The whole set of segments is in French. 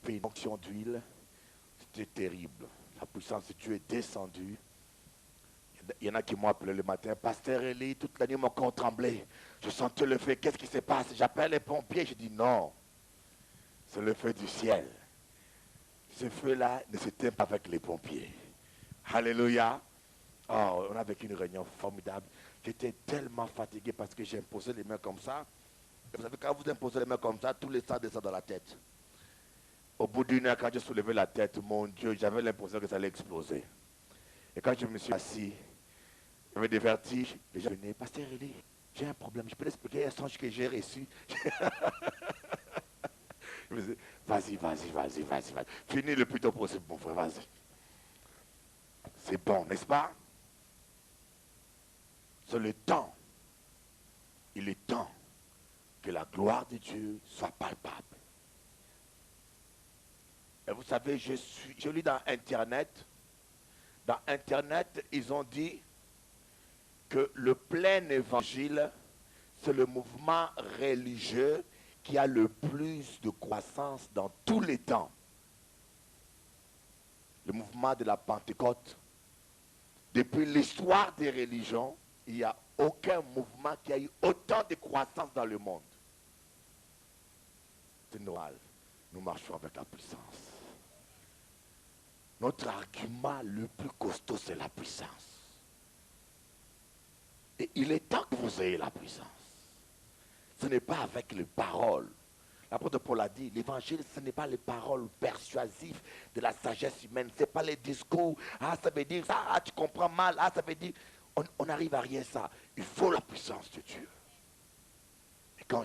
fait une onction d'huile. C'était terrible. La puissance de Dieu est descendue. Il y en a qui m'ont appelé le matin. Pasteur Elie, toute la nuit, mon corps tremblait. Je sentais le feu. Qu'est-ce qui se passe? J'appelle les pompiers. Je dis non. C'est le feu du ciel. Ce feu-là ne s'éteint pas avec les pompiers. Alléluia. Oh, on a vécu une réunion formidable. J'étais tellement fatigué parce que j'ai imposé les mains comme ça. Et vous savez, quand vous imposez les mains comme ça, tous les sang descend dans la tête. Au bout d'une heure, quand j'ai soulevé la tête, mon Dieu, j'avais l'impression que ça allait exploser. Et quand je me suis assis, j'avais des vertiges. Les gens venaient, Pasteur Elie, j'ai un problème. Je peux l'expliquer un songe que j'ai reçu. Je me disais, vas-y. Finis le plus tôt possible, mon frère, vas-y. C'est bon, n'est-ce pas? C'est le temps. Il est temps que la gloire de Dieu soit palpable. Et vous savez, je lis dans Internet. Dans Internet, ils ont dit que le plein évangile, c'est le mouvement religieux qui a le plus de croissance dans tous les temps. Le mouvement de la Pentecôte. Depuis l'histoire des religions, il n'y a aucun mouvement qui a eu autant de croissance dans le monde. C'est normal. Nous marchons avec la puissance. Notre argument le plus costaud, c'est la puissance. Et il est temps que vous ayez la puissance. Ce n'est pas avec les paroles. L'apôtre Paul a dit, l'évangile, ce n'est pas les paroles persuasives de la sagesse humaine. Ce n'est pas les discours. Ah, ça veut dire ça, ah, tu comprends mal. Ah, ça veut dire... On n'arrive à rien ça. Il faut la puissance de Dieu. Et quand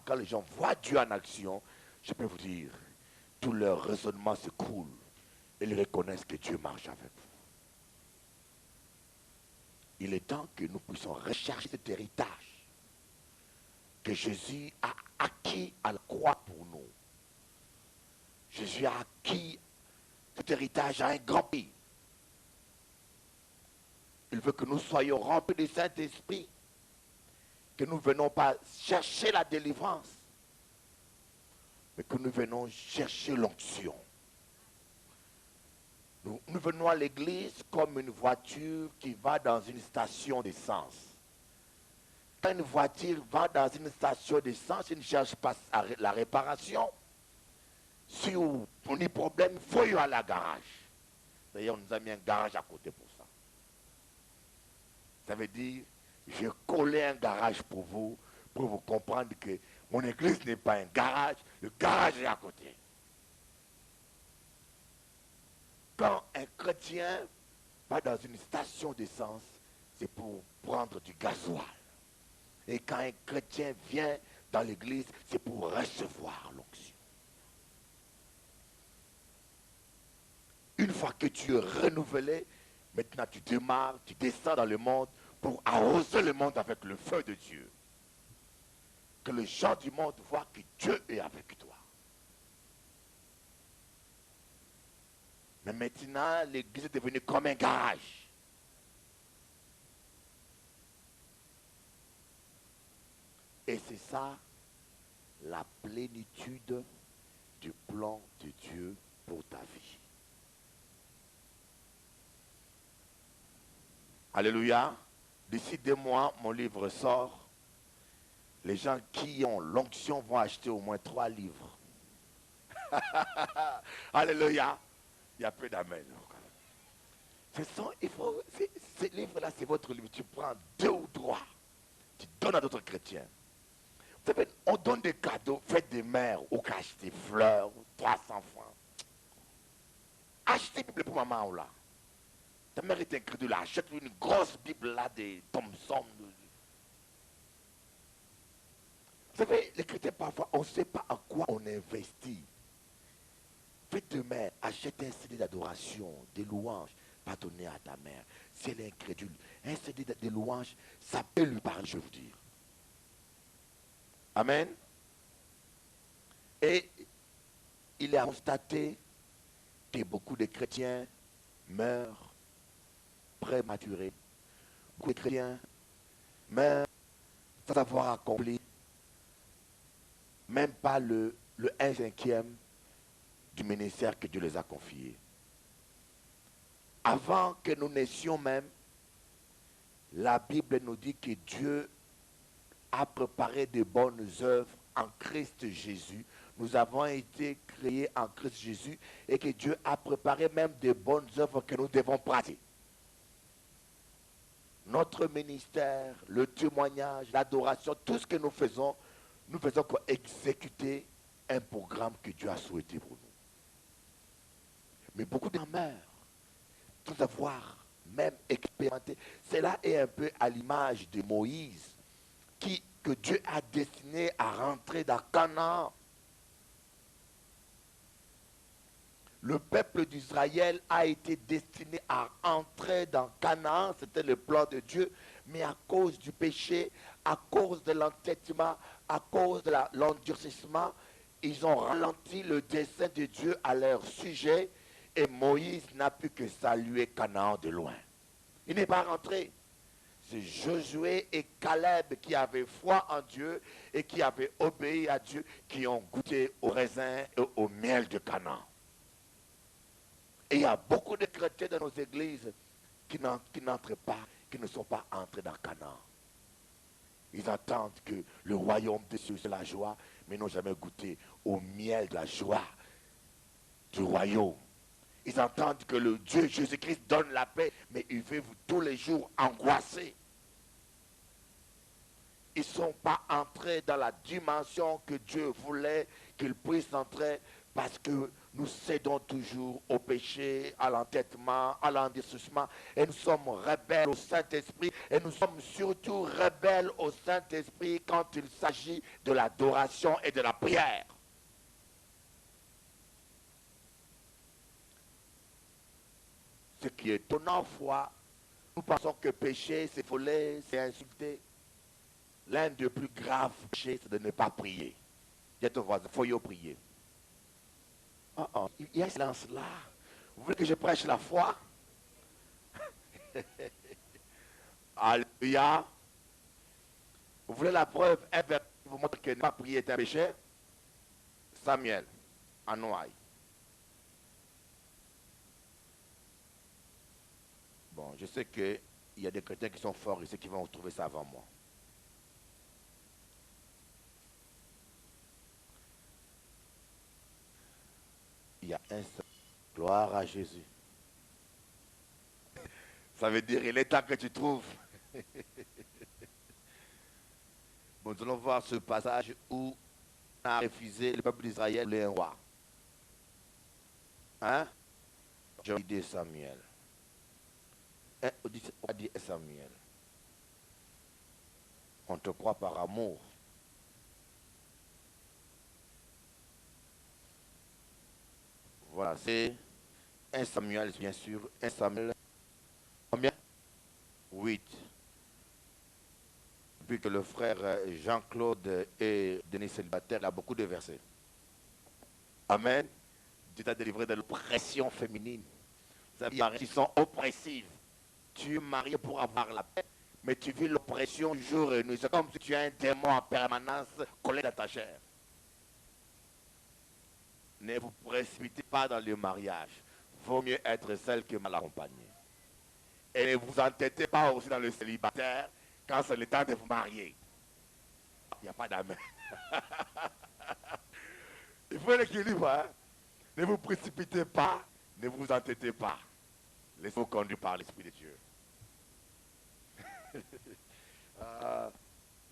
quand les gens voient Dieu en action, je peux vous dire, tout leur raisonnement se coule. Et ils reconnaissent que Dieu marche avec vous. Il est temps que nous puissions rechercher cet héritage que Jésus a acquis à la croix pour nous. Jésus a acquis cet héritage à un grand prix. Il veut que nous soyons remplis du Saint-Esprit, que nous ne venons pas chercher la délivrance, mais que nous venons chercher l'onction. Nous venons à l'église comme une voiture qui va dans une station d'essence. Quand une voiture va dans une station d'essence, il ne cherche pas la réparation. Si on a des problèmes, il faut y aller à la garage. D'ailleurs, on nous a mis un garage à côté pour ça. Ça veut dire, j'ai collé un garage pour vous comprendre que mon église n'est pas un garage, le garage est à côté. Quand un chrétien va dans une station d'essence, c'est pour prendre du gasoil. Et quand un chrétien vient dans l'église, c'est pour recevoir l'onction. Une fois que tu es renouvelé, maintenant tu démarres, tu descends dans le monde pour arroser le monde avec le feu de Dieu. Que les gens du monde voient que Dieu est avec toi. Mais maintenant, l'église est devenue comme un garage. Et c'est ça, la plénitude du plan de Dieu pour ta vie. Alléluia. D'ici 2 mois, mon livre sort. Les gens qui ont l'onction vont acheter au moins 3 livres. Alléluia. Il y a peu d'amen. Ces livres-là, c'est votre livre. Tu prends 2 ou 3. Tu donnes à d'autres chrétiens. Vous savez, on donne des cadeaux. Faites des mères ou cache des fleurs. 300 francs. Achetez une Bible pour maman ou là. Ta mère est incrédule. Achète une grosse Bible là, des Thompson. Vous savez, les chrétiens parfois, on ne sait pas à quoi on investit. Faites de même, achète un CD d'adoration, des louanges, va donner à ta mère. Si elle est incrédule, un CD de louanges, ça peut lui parler, je veux dire. Amen. Et il est constaté que beaucoup de chrétiens meurent prématurés. Beaucoup de chrétiens meurent sans avoir accompli même pas le 1/5 du ministère que Dieu les a confiés. Avant que nous naissions même, la Bible nous dit que Dieu a préparé de bonnes œuvres en Christ Jésus. Nous avons été créés en Christ Jésus et que Dieu a préparé même de bonnes œuvres que nous devons pratiquer. Notre ministère, le témoignage, l'adoration, tout ce que nous faisons pour exécuter un programme que Dieu a souhaité pour nous. Mais beaucoup d'en meurent sans avoir même expérimenté. Cela est un peu à l'image de Moïse, que Dieu a destiné à rentrer dans Canaan. Le peuple d'Israël a été destiné à entrer dans Canaan, c'était le plan de Dieu, mais à cause du péché, à cause de l'entêtement, à cause de l'endurcissement, ils ont ralenti le dessein de Dieu à leur sujet et Moïse n'a pu que saluer Canaan de loin. Il n'est pas rentré. C'est Josué et Caleb qui avaient foi en Dieu et qui avaient obéi à Dieu, qui ont goûté au raisin et au miel de Canaan. Et il y a beaucoup de chrétiens dans nos églises qui n'entrent pas, qui ne sont pas entrés dans Canaan. Ils attendent que le royaume des cieux c'est la joie, mais n'ont jamais goûté au miel de la joie du royaume. Ils entendent que le Dieu Jésus-Christ donne la paix, mais ils vivent tous les jours angoissés. Ils ne sont pas entrés dans la dimension que Dieu voulait qu'ils puissent entrer parce que nous cédons toujours au péché, à l'entêtement, à l'endurcissement et nous sommes rebelles au Saint-Esprit et nous sommes surtout rebelles au Saint-Esprit quand il s'agit de l'adoration et de la prière. Ce qui est étonnant, fois, nous pensons que péché, c'est voler, c'est insulter. L'un des plus graves péchés, c'est de ne pas prier. Dis ton voisin, il faut prier. Il y a un silence là. Vous voulez que je prêche la foi? Alléluia. Vous voulez la preuve inverse qui vous montre que ne pas prier est un péché? Samuel, en Noailles. Bon, je sais qu'il y a des chrétiens qui sont forts ici qui vont trouver ça avant moi. Il y a un seul. Gloire à Jésus. Ça veut dire il est temps que tu trouves. Bon, nous allons voir ce passage où on a refusé le peuple d'Israël voulait un roi. Hein? J'ai dit Samuel. On a dit Samuel. On te croit par amour. Voilà, c'est 1 Samuel, bien sûr. 1 Samuel, combien? 8. Depuis que le frère Jean-Claude est Denis célibataire, il a beaucoup de versets. Amen. Dieu t'a délivré de l'oppression féminine. Vous savez, il y a qui sont oppressives. Tu es marié pour avoir la paix, mais tu vis l'oppression jour et nuit. C'est comme si tu as un démon en permanence collé dans ta chair. Ne vous précipitez pas dans le mariage. Vaut mieux être celle qui est mal accompagnée. Et ne vous entêtez pas aussi dans le célibataire quand c'est le temps de vous marier. Il n'y a pas d'amen. Il faut l'équilibre. Hein? Ne vous précipitez pas, ne vous entêtez pas. Laissez-vous conduire par l'Esprit de Dieu.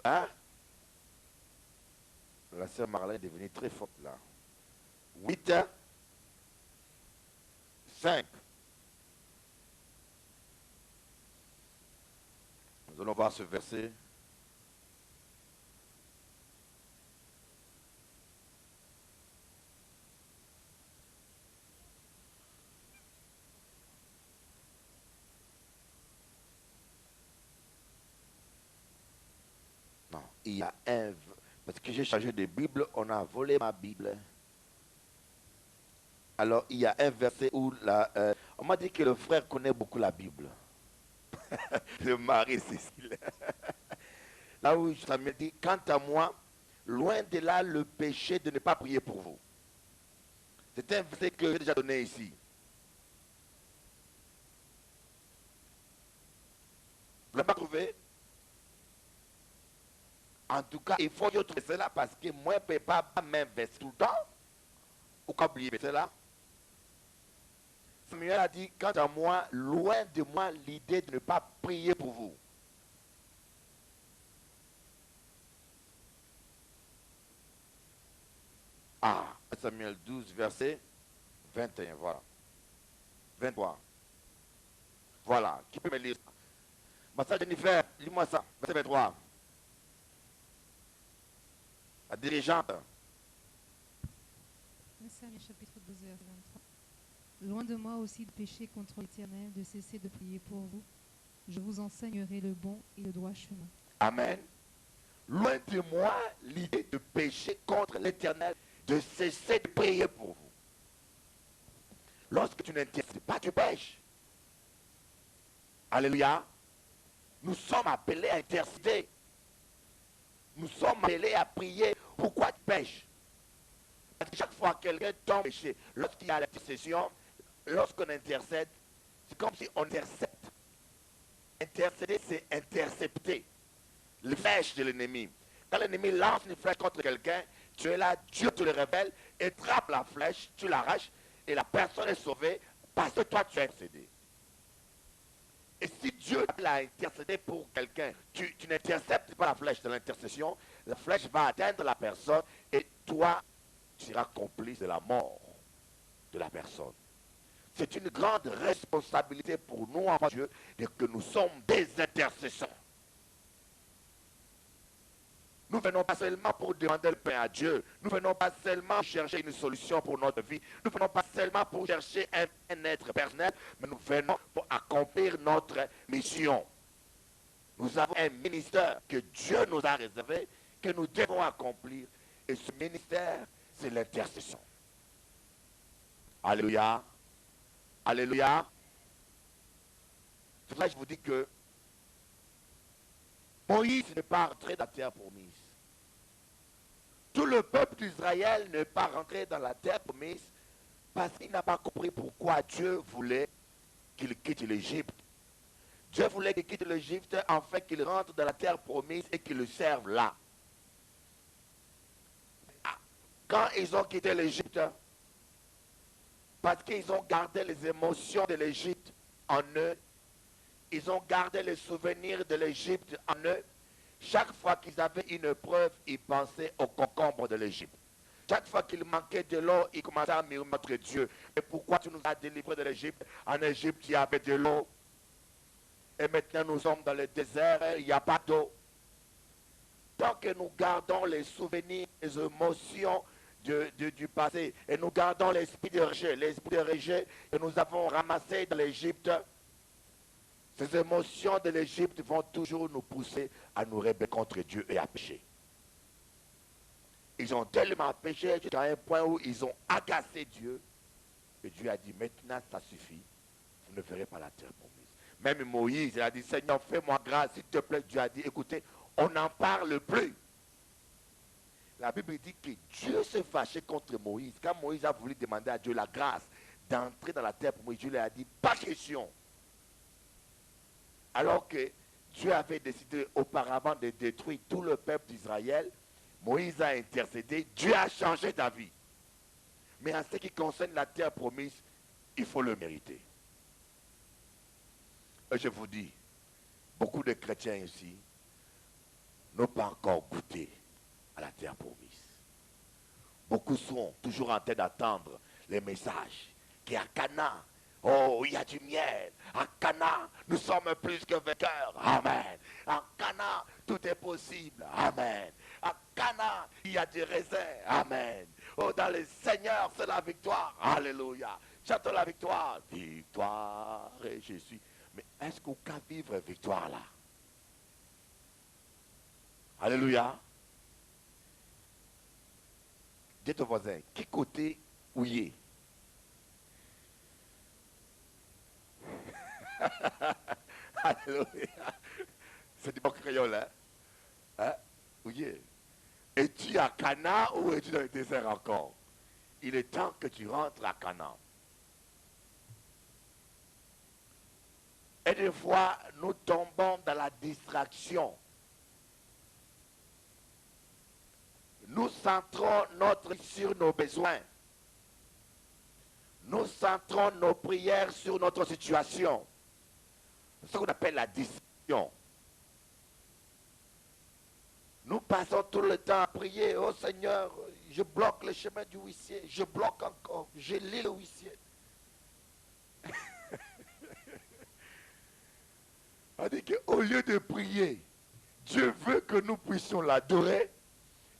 Hein? La sœur Marlène est devenue très forte là. 8, 5. Nous allons voir ce verset. Non, il y a un... Parce que j'ai changé de Bible, on a volé ma Bible. Alors, il y a un verset où on m'a dit que le frère connaît beaucoup la Bible. Le mari Cécile. Là où ça me dit, quant à moi, loin de là le péché de ne pas prier pour vous. C'est un verset que j'ai déjà donné ici. Vous l'avez pas trouvé? En tout cas, il faut que je trouve cela parce que moi, je ne peux pas m'investir tout le temps. Ou pas oublier cela. Samuel a dit, quant à moi, loin de moi l'idée de ne pas prier pour vous. Ah, Samuel 12, verset 21, voilà. 23. Voilà, qui peut me lire ça? Massa Jennifer, lis-moi ça, verset 23. La dirigeante. Samuel chapitre 12, verset 23. Loin de moi aussi de pécher contre l'Éternel, de cesser de prier pour vous. Je vous enseignerai le bon et le droit chemin. Amen. Loin de moi l'idée de pécher contre l'Éternel, de cesser de prier pour vous. Lorsque tu n'intercèdes pas, tu pêches. Alléluia. Nous sommes appelés à intercéder. Nous sommes appelés à prier. Pourquoi tu pêches? Parce que chaque fois que quelqu'un tombe péché, lorsqu'il y a l'intercession, lorsqu'on intercède, c'est comme si on intercepte. Intercéder, c'est intercepter les flèches de l'ennemi. Quand l'ennemi lance une flèche contre quelqu'un, tu es là, Dieu te le révèle, et trappe la flèche, tu l'arraches, et la personne est sauvée parce que toi tu as intercédé. Et si Dieu l'a intercédé pour quelqu'un, tu n'interceptes pas la flèche de l'intercession, la flèche va atteindre la personne, et toi, tu seras complice de la mort de la personne. C'est une grande responsabilité pour nous, enfants de Dieu, que nous sommes des intercesseurs. Nous ne venons pas seulement pour demander le pain à Dieu. Nous ne venons pas seulement chercher une solution pour notre vie. Nous ne venons pas seulement pour chercher un être personnel, mais nous venons pour accomplir notre mission. Nous avons un ministère que Dieu nous a réservé, que nous devons accomplir. Et ce ministère, c'est l'intercession. Alléluia. Alléluia. C'est pour ça que je vous dis que Moïse n'est pas rentré dans la terre promise. Tout le peuple d'Israël n'est pas rentré dans la terre promise parce qu'il n'a pas compris pourquoi Dieu voulait qu'il quitte l'Égypte. Dieu voulait qu'il quitte l'Égypte afin qu'il rentre dans la terre promise et qu'il le serve là. Quand ils ont quitté l'Égypte, parce qu'ils ont gardé les émotions de l'Égypte en eux, ils ont gardé les souvenirs de l'Égypte en eux. Chaque fois qu'ils avaient une épreuve, ils pensaient au concombre de l'Égypte. Chaque fois qu'il manquait de l'eau, ils commençaient à murmurer notre Dieu. Mais pourquoi tu nous as délivrés de l'Égypte? En Égypte, il y avait de l'eau. Et maintenant, nous sommes dans le désert, il n'y a pas d'eau. Tant que nous gardons les souvenirs, les émotions du passé, et nous gardons l'esprit de rejet que nous avons ramassé dans l'Égypte, ces émotions de l'Égypte vont toujours nous pousser à nous rebeller contre Dieu et à pécher. Ils ont tellement péché jusqu'à un point où ils ont agacé Dieu. Et Dieu a dit, maintenant ça suffit. Vous ne verrez pas la terre promise. Même Moïse, il a dit, Seigneur, fais-moi grâce, s'il te plaît. Dieu a dit, écoutez, on n'en parle plus. La Bible dit que Dieu s'est fâché contre Moïse. Quand Moïse a voulu demander à Dieu la grâce d'entrer dans la terre promise, Dieu lui a dit, pas question. Alors que Dieu avait décidé auparavant de détruire tout le peuple d'Israël, Moïse a intercédé, Dieu a changé ta vie. Mais en ce qui concerne la terre promise, il faut le mériter. Et je vous dis, beaucoup de chrétiens ici n'ont pas encore goûté à la terre promise. Beaucoup sont toujours en train d'attendre les messages qu'à Cana, oh, il y a du miel. À Cana, nous sommes plus que vainqueurs. Amen. À Cana, tout est possible. Amen. À Cana, il y a du raisin. Amen. Oh, dans le Seigneur, c'est la victoire. Alléluia. Chantons la victoire. Victoire et Jésus. Mais est-ce qu'on peut vivre victoire là? Alléluia. Dites au voisin, qui côté ouillé? Alléluia. C'est du bon créole, hein? Hein? Oui. Es-tu à Cana ou es-tu dans le désert encore? Il est temps que tu rentres à Canaan. Et des fois, nous tombons dans la distraction. Nous centrons notre vie sur nos besoins. Nous centrons nos prières sur notre situation. C'est ce qu'on appelle la distraction. Nous passons tout le temps à prier. Oh Seigneur, je bloque le chemin du huissier. Je bloque encore. Je lis le huissier. On dit qu'au lieu de prier, Dieu veut que nous puissions l'adorer.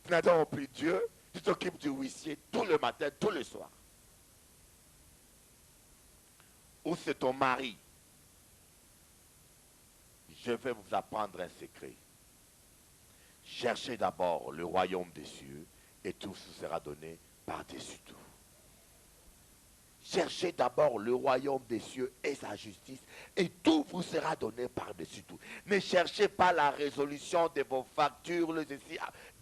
Tu n'adores plus Dieu. Tu t'occupes du huissier tout le matin, tout le soir. Ou c'est ton mari. Je vais vous apprendre un secret. Cherchez d'abord le royaume des cieux et tout vous sera donné par-dessus tout. Cherchez d'abord le royaume des cieux et sa justice et tout vous sera donné par-dessus tout. Ne cherchez pas la résolution de vos factures,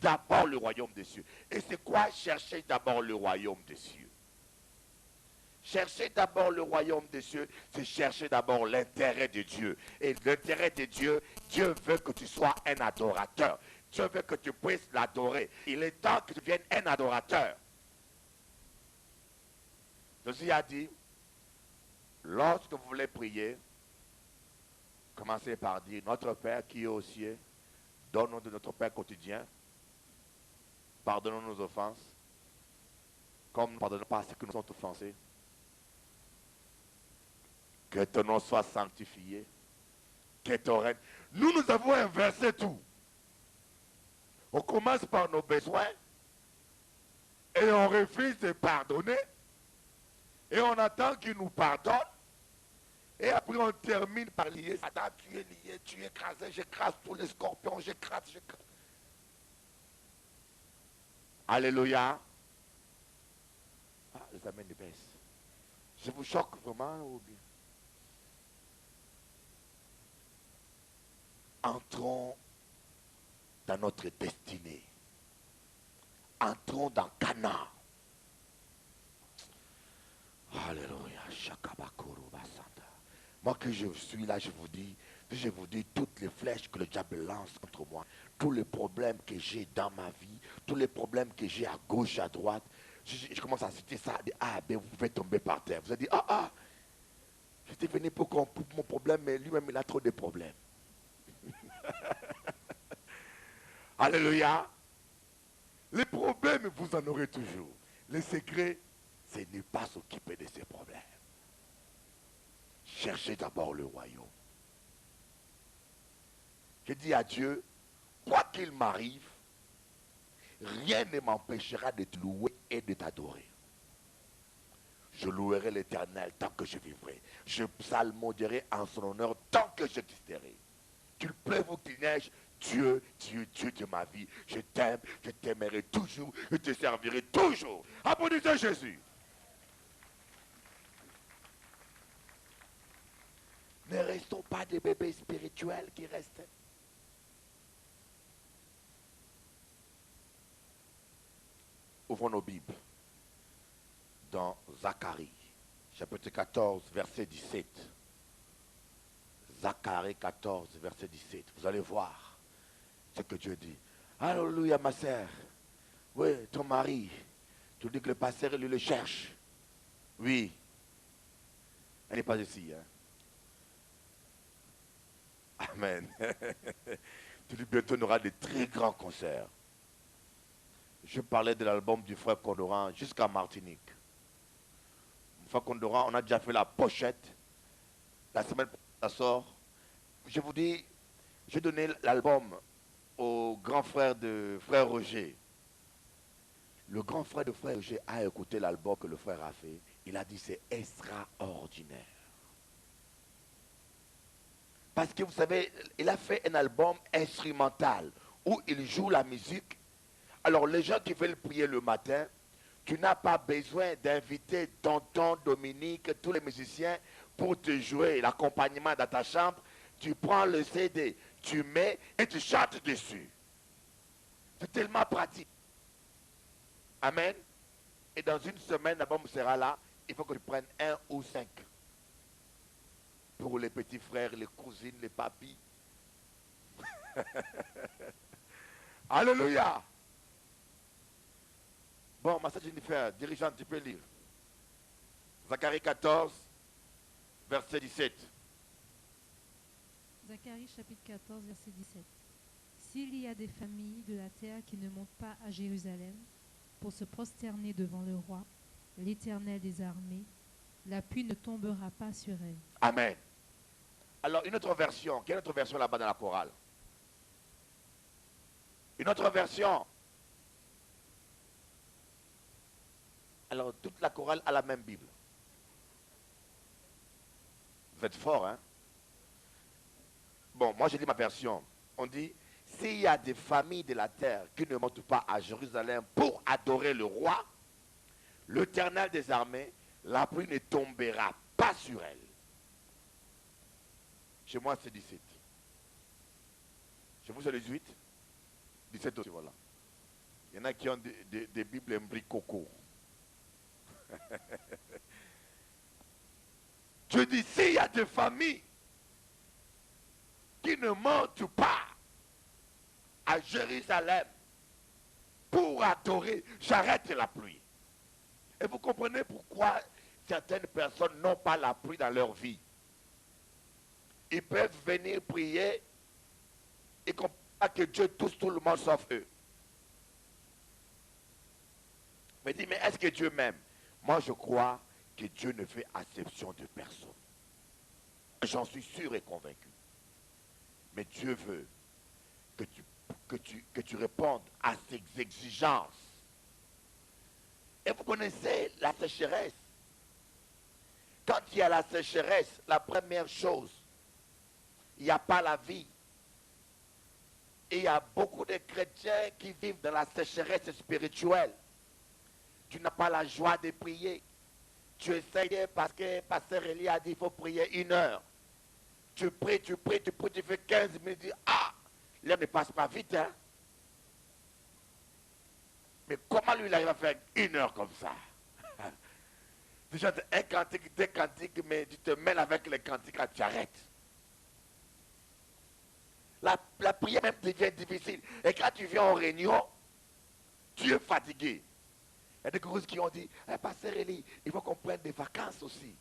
d'abord le royaume des cieux. Et c'est quoi chercher d'abord le royaume des cieux? Chercher d'abord le royaume des cieux, c'est chercher d'abord l'intérêt de Dieu. Et l'intérêt de Dieu, Dieu veut que tu sois un adorateur. Dieu veut que tu puisses l'adorer. Il est temps que tu deviennes un adorateur. Jésus a dit, lorsque vous voulez prier, commencez par dire, notre Père qui est aux cieux, donne-nous de notre Père quotidien, pardonne-nous nos offenses, comme nous ne pardonnons pas à ceux qui nous sont offensés. Que ton nom soit sanctifié, que ton règne. Nous avons inversé tout. On commence par nos besoins et on refuse de pardonner et on attend qu'il nous pardonne et après on termine par lier. Satan, tu es lié, tu es écrasé, j'écrase tous les scorpions, j'écrase. Alléluia. Ah, les amens de baisse. Je vous choque vraiment ou bien? Entrons dans notre destinée. Entrons dans Canaan. Alléluia. Moi que je suis là, je vous dis toutes les flèches que le diable lance contre moi, tous les problèmes que j'ai dans ma vie, tous les problèmes que j'ai à gauche, à droite, je commence à citer ça, ben vous pouvez tomber par terre. Vous allez dire, j'étais venu pour qu'on coupe mon problème, mais lui-même il a trop de problèmes. Alléluia. Les problèmes, vous en aurez toujours. Le secret, c'est ne pas s'occuper de ces problèmes. Cherchez d'abord le royaume. Je dis à Dieu, quoi qu'il m'arrive, rien ne m'empêchera de te louer et de t'adorer. Je louerai l'Éternel tant que je vivrai. Je psalmodierai en son honneur tant que j'existerai. Qu'il pleuve ou qu'il neige, Dieu, Dieu, Dieu de ma vie, je t'aime, je t'aimerai toujours, je te servirai toujours. Applaudissez Jésus. Ne restons pas des bébés spirituels qui restent. Ouvrons nos Bibles dans Zacharie, chapitre 14, verset 17. Zacharie 14, verset 17. Vous allez voir ce que Dieu dit. Alléluia, ma sœur. Oui, ton mari. Tu dis que le pasteur, lui, le cherche. Oui. Elle n'est pas ici. Hein? Amen. Tu dis bientôt on aura de très grands concerts. Je parlais de l'album du frère Condoran jusqu'à Martinique. Le frère Condoran, on a déjà fait la pochette. La semaine prochaine, ça sort. Je vous dis, j'ai donné l'album au grand frère de frère Roger. Le grand frère de frère Roger a écouté l'album que le frère a fait. Il a dit c'est extraordinaire. Parce que vous savez, il a fait un album instrumental où il joue la musique. Alors les gens qui veulent prier le matin, tu n'as pas besoin d'inviter tonton, Dominique, tous les musiciens pour te jouer l'accompagnement dans ta chambre. Tu prends le CD, tu mets et tu chantes dessus. C'est tellement pratique. Amen. Et dans une semaine, la bombe sera là. Il faut que tu prennes 1 ou 5. Pour les petits frères, les cousines, les papis. Alléluia. Bon, ma sœur Jennifer, dirigeante, tu peux lire. Zacharie 14, verset 17. Zacharie chapitre 14, verset 17. S'il y a des familles de la terre qui ne montent pas à Jérusalem pour se prosterner devant le roi, l'Éternel des armées, la pluie ne tombera pas sur elles. Amen. Alors, une autre version. Quelle autre version là-bas dans la chorale? Une autre version. Alors, toute la chorale a la même Bible. Vous êtes fort, hein? Bon, moi, j'ai dit ma version. On dit, s'il y a des familles de la terre qui ne montent pas à Jérusalem pour adorer le roi, l'Éternel des armées, la pluie ne tombera pas sur elle. Chez moi, c'est 17. Chez vous, c'est 18. 17 aussi, voilà. Il y en a qui ont des Bibles embricoco. Je dis, s'il y a des familles qui ne montent pas à Jérusalem pour adorer, j'arrête la pluie. Et vous comprenez pourquoi certaines personnes n'ont pas la pluie dans leur vie. Ils peuvent venir prier et comprendre que Dieu touche tout le monde sauf eux. Mais dis, mais est-ce que Dieu m'aime? Moi, je crois que Dieu ne fait exception de personne. J'en suis sûr et convaincu. Mais Dieu veut que tu répondes à ses exigences. Et vous connaissez la sécheresse. Quand il y a la sécheresse, la première chose, il n'y a pas la vie. Et il y a beaucoup de chrétiens qui vivent dans la sécheresse spirituelle. Tu n'as pas la joie de prier. Tu essayes parce que Pasteur Elie a dit qu'il faut prier 1 heure. Tu pries, tu fais 15 minutes, tu dis, ah, l'heure ne passe pas vite, hein. Mais comment lui, il arrive à faire 1 heure comme ça? Déjà, un cantique, 2 cantiques, mais tu te mêles avec les cantiques, là, tu arrêtes. La prière même devient difficile. Et quand tu viens en réunion, tu es fatigué. Il y a des choses qui ont dit, hey, Pasteur Elie, il faut qu'on prenne des vacances aussi.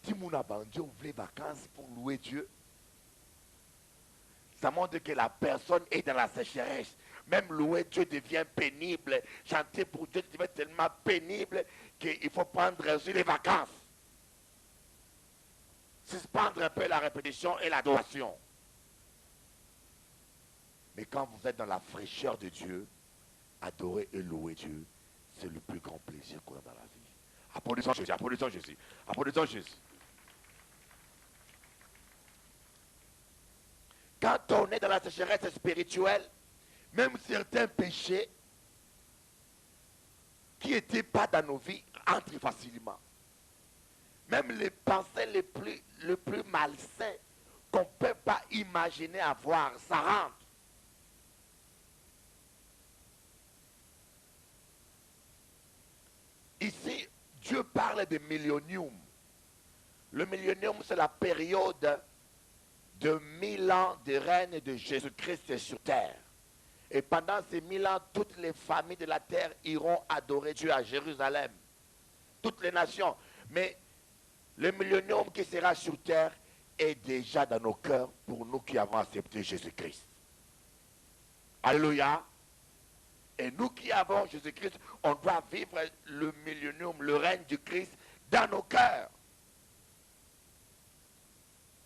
Si mon abandon ouvre les vacances pour louer Dieu, ça montre que la personne est dans la sécheresse. Même louer Dieu devient pénible. Chanter pour Dieu devient tellement pénible qu'il faut prendre aussi les vacances. Suspendre un peu la répétition et l'adoration. Mais quand vous êtes dans la fraîcheur de Dieu, adorer et louer Dieu, c'est le plus grand plaisir qu'on a dans la vie. Applaudissons Jésus, applaudissons Jésus, applaudissons Jésus. Quand on est dans la sécheresse spirituelle, même certains péchés qui n'étaient pas dans nos vies entrent facilement. Même les pensées les plus malsains qu'on ne peut pas imaginer avoir, ça rentre. Ici, Dieu parle de millénium. Le millénium, c'est la période de 1000 ans de règne de Jésus-Christ sur terre. Et pendant ces 1000 ans, toutes les familles de la terre iront adorer Dieu à Jérusalem. Toutes les nations. Mais le millénium qui sera sur terre est déjà dans nos cœurs pour nous qui avons accepté Jésus-Christ. Alléluia. Et nous qui avons Jésus-Christ, on doit vivre le millénium, le règne du Christ dans nos cœurs.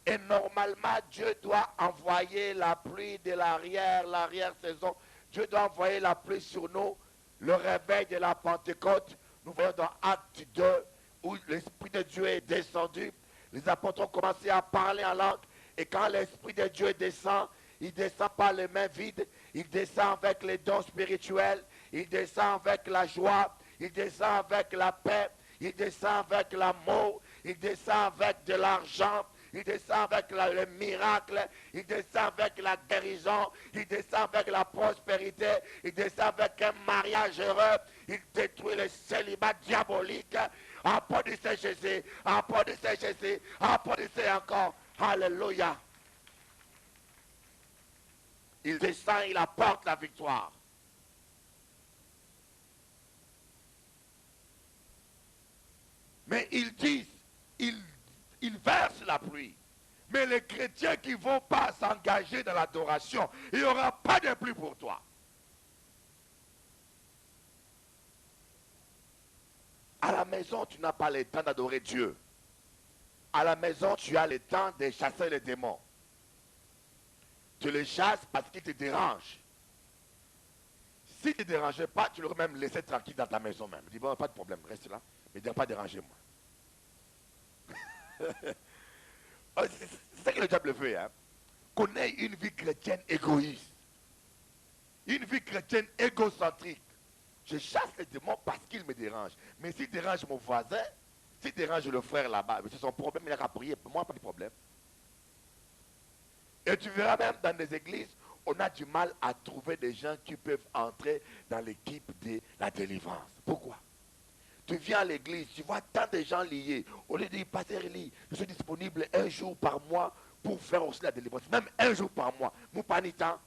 Et normalement, Dieu doit envoyer la pluie de l'arrière-saison. Dieu doit envoyer la pluie sur nous. Le réveil de la Pentecôte, nous voyons dans Acte 2, où l'Esprit de Dieu est descendu. Les apôtres ont commencé à parler en langue. Et quand l'Esprit de Dieu descend, il ne descend pas les mains vides. Il descend avec les dons spirituels. Il descend avec la joie. Il descend avec la paix. Il descend avec l'amour. Il descend avec de l'argent. il descend avec le miracle, il descend avec la guérison, il descend avec la prospérité, il descend avec un mariage heureux, il détruit le célibat diabolique. Applaudissez Jésus, applaudissez Jésus, applaudissez encore. Alléluia. Il descend, il apporte la victoire. Mais ils disent, ils versent la pluie. Mais les chrétiens qui ne vont pas s'engager dans l'adoration, il n'y aura pas de pluie pour toi. À la maison, tu n'as pas le temps d'adorer Dieu. À la maison, tu as le temps de chasser les démons. Tu les chasses parce qu'ils te dérangent. Si tu ne dérangeais pas, tu l'aurais même laissé tranquille dans ta maison même. Dis, bon, pas de problème, reste là, mais ne pas déranger moi. C'est ça que le diable veut. Hein? Connais une vie chrétienne égoïste. Une vie chrétienne égocentrique. Je chasse les démons parce qu'ils me dérangent. Mais s'ils dérangent mon voisin, s'ils dérangent le frère là-bas, c'est son problème, il a qu'à prier. Pour moi, pas de problème. Et tu verras même dans des églises, on a du mal à trouver des gens qui peuvent entrer dans l'équipe de la délivrance. Pourquoi? Tu viens à l'église, tu vois tant de gens liés. Au lieu de dire, Pasteur Eli, je suis disponible un jour par mois pour faire aussi la délivrance. Même un jour par mois. Mon panitant.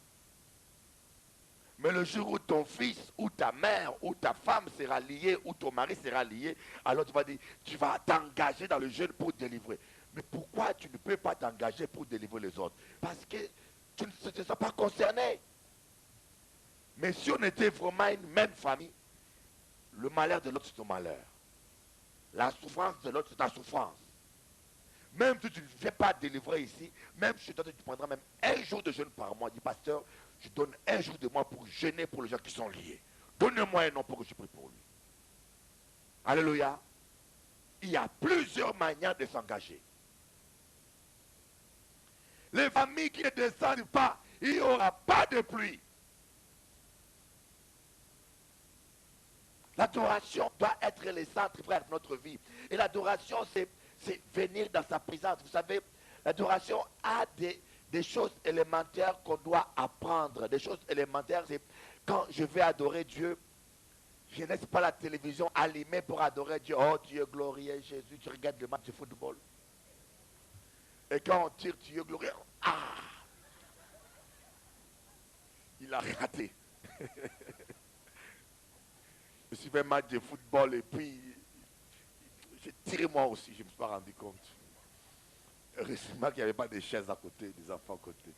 Mais le jour où ton fils, ou ta mère, ou ta femme sera liée, ou ton mari sera lié, alors tu vas dire, tu vas t'engager dans le jeûne pour délivrer. Mais pourquoi tu ne peux pas t'engager pour délivrer les autres? Parce que tu ne te sens pas concerné. Mais si on était vraiment une même famille, le malheur de l'autre, c'est ton malheur. La souffrance de l'autre, c'est ta souffrance. Même si tu ne viens pas délivrer ici, même si tu prendras même un jour de jeûne par mois, dis pasteur, je donne un jour de mois pour jeûner pour les gens qui sont liés. Donnez-moi un nom pour que je prie pour lui. Alléluia. Il y a plusieurs manières de s'engager. Les familles qui ne descendent pas, il n'y aura pas de pluie. L'adoration doit être le centre, frère, de notre vie. Et l'adoration, c'est venir dans sa présence. Vous savez, l'adoration a des choses élémentaires qu'on doit apprendre. Des choses élémentaires, c'est quand je vais adorer Dieu, je ne laisse pas la télévision allumée pour adorer Dieu. Oh Dieu glorieux, Jésus, tu regardes le match de football. Et quand on tire Dieu glorieux, ah, il a raté. Je suis fait un match de football et puis j'ai tiré moi aussi, je ne me suis pas rendu compte. Heureusement qu'il n'y avait pas de chaises à côté, des enfants à côté.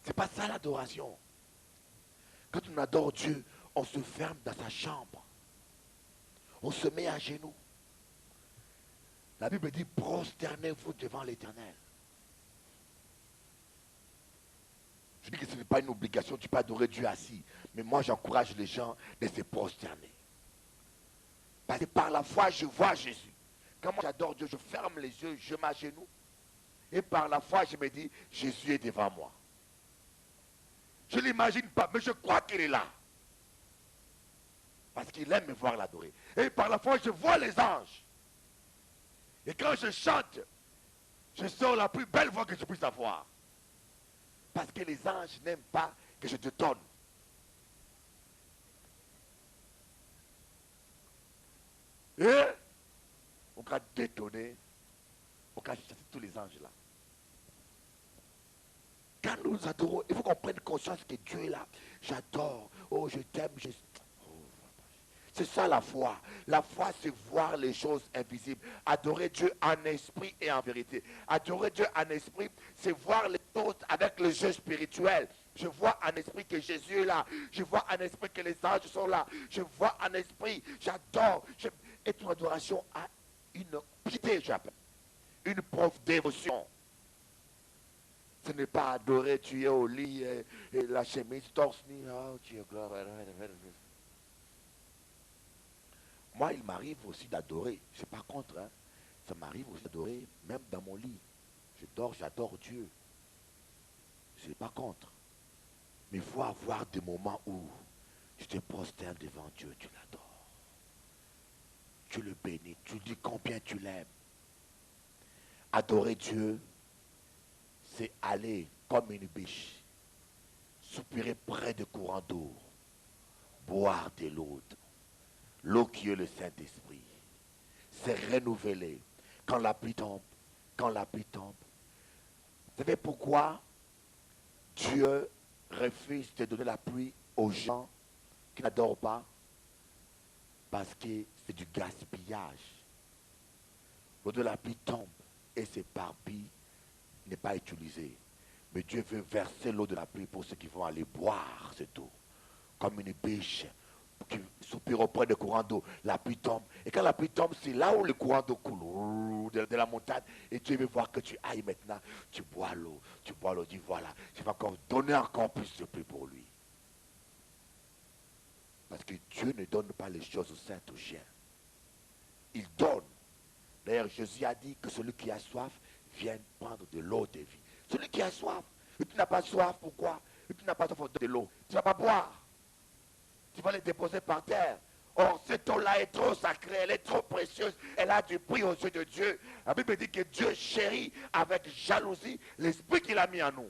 C'est pas ça l'adoration. Quand on adore Dieu, on se ferme dans sa chambre. On se met à genoux. La Bible dit, prosternez-vous devant l'Éternel. Je dis que ce n'est pas une obligation, tu peux adorer Dieu assis. Mais moi, j'encourage les gens de se prosterner. Parce que par la foi, je vois Jésus. Quand moi j'adore Dieu, je ferme les yeux, je m'agenouille. Et par la foi, je me dis, Jésus est devant moi. Je ne l'imagine pas, mais je crois qu'il est là. Parce qu'il aime me voir l'adorer. Et par la foi, je vois les anges. Et quand je chante, je sors la plus belle voix que je puisse avoir. Parce que les anges n'aiment pas que je te donne. Et on va détonner, on va chasser tous les anges là. Quand nous adorons, il faut qu'on prenne conscience que Dieu est là. J'adore, oh je t'aime, c'est ça la foi. La foi, c'est voir les choses invisibles. Adorer Dieu en esprit et en vérité. Adorer Dieu en esprit, c'est voir les choses avec le jeu spirituel. Je vois en esprit que Jésus est là. Je vois en esprit que les anges sont là. Je vois en esprit, j'adore. Et ton adoration a une piété, j'appelle. Une prof dévotion. Ce n'est pas adorer, tu es au lit et la chemise torse ni. Oh Dieu, gloire. Moi, il m'arrive aussi d'adorer. Je ne suis pas contre. Hein. Ça m'arrive aussi d'adorer, même dans mon lit. Je dors, j'adore Dieu. Je ne suis pas contre. Mais il faut avoir des moments où tu te prosternes devant Dieu, tu l'adores. Tu le bénis, tu dis combien tu l'aimes. Adorer Dieu, c'est aller comme une biche, soupirer près de courants d'eau, boire de l'eau qui est le Saint-Esprit. C'est renouveler. Quand la pluie tombe, quand la pluie tombe. Vous savez pourquoi Dieu refuse de donner la pluie aux gens qui n'adorent pas? Parce que c'est du gaspillage. L'eau de la pluie tombe et s'éparpille, n'est pas utilisée. Mais Dieu veut verser l'eau de la pluie pour ceux qui vont aller boire cette eau. Comme une biche qui soupire auprès des courants d'eau. La pluie tombe. Et quand la pluie tombe, c'est là où le courant d'eau coule de la montagne. Et Dieu veut voir que tu ailles maintenant. Tu bois l'eau. Tu bois l'eau. Dis voilà, je vais encore donner encore plus de pluie pour lui. Parce que Dieu ne donne pas les choses aux saints, aux chiens. Il donne. D'ailleurs, Jésus a dit que celui qui a soif vienne prendre de l'eau de vie. Celui qui a soif. Et tu n'as pas soif, pourquoi? Et tu n'as pas soif de l'eau. Tu ne vas pas boire. Tu vas les déposer par terre. Or, cette eau-là est trop sacrée, elle est trop précieuse, elle a du prix aux yeux de Dieu. La Bible dit que Dieu chérit avec jalousie l'esprit qu'il a mis en nous.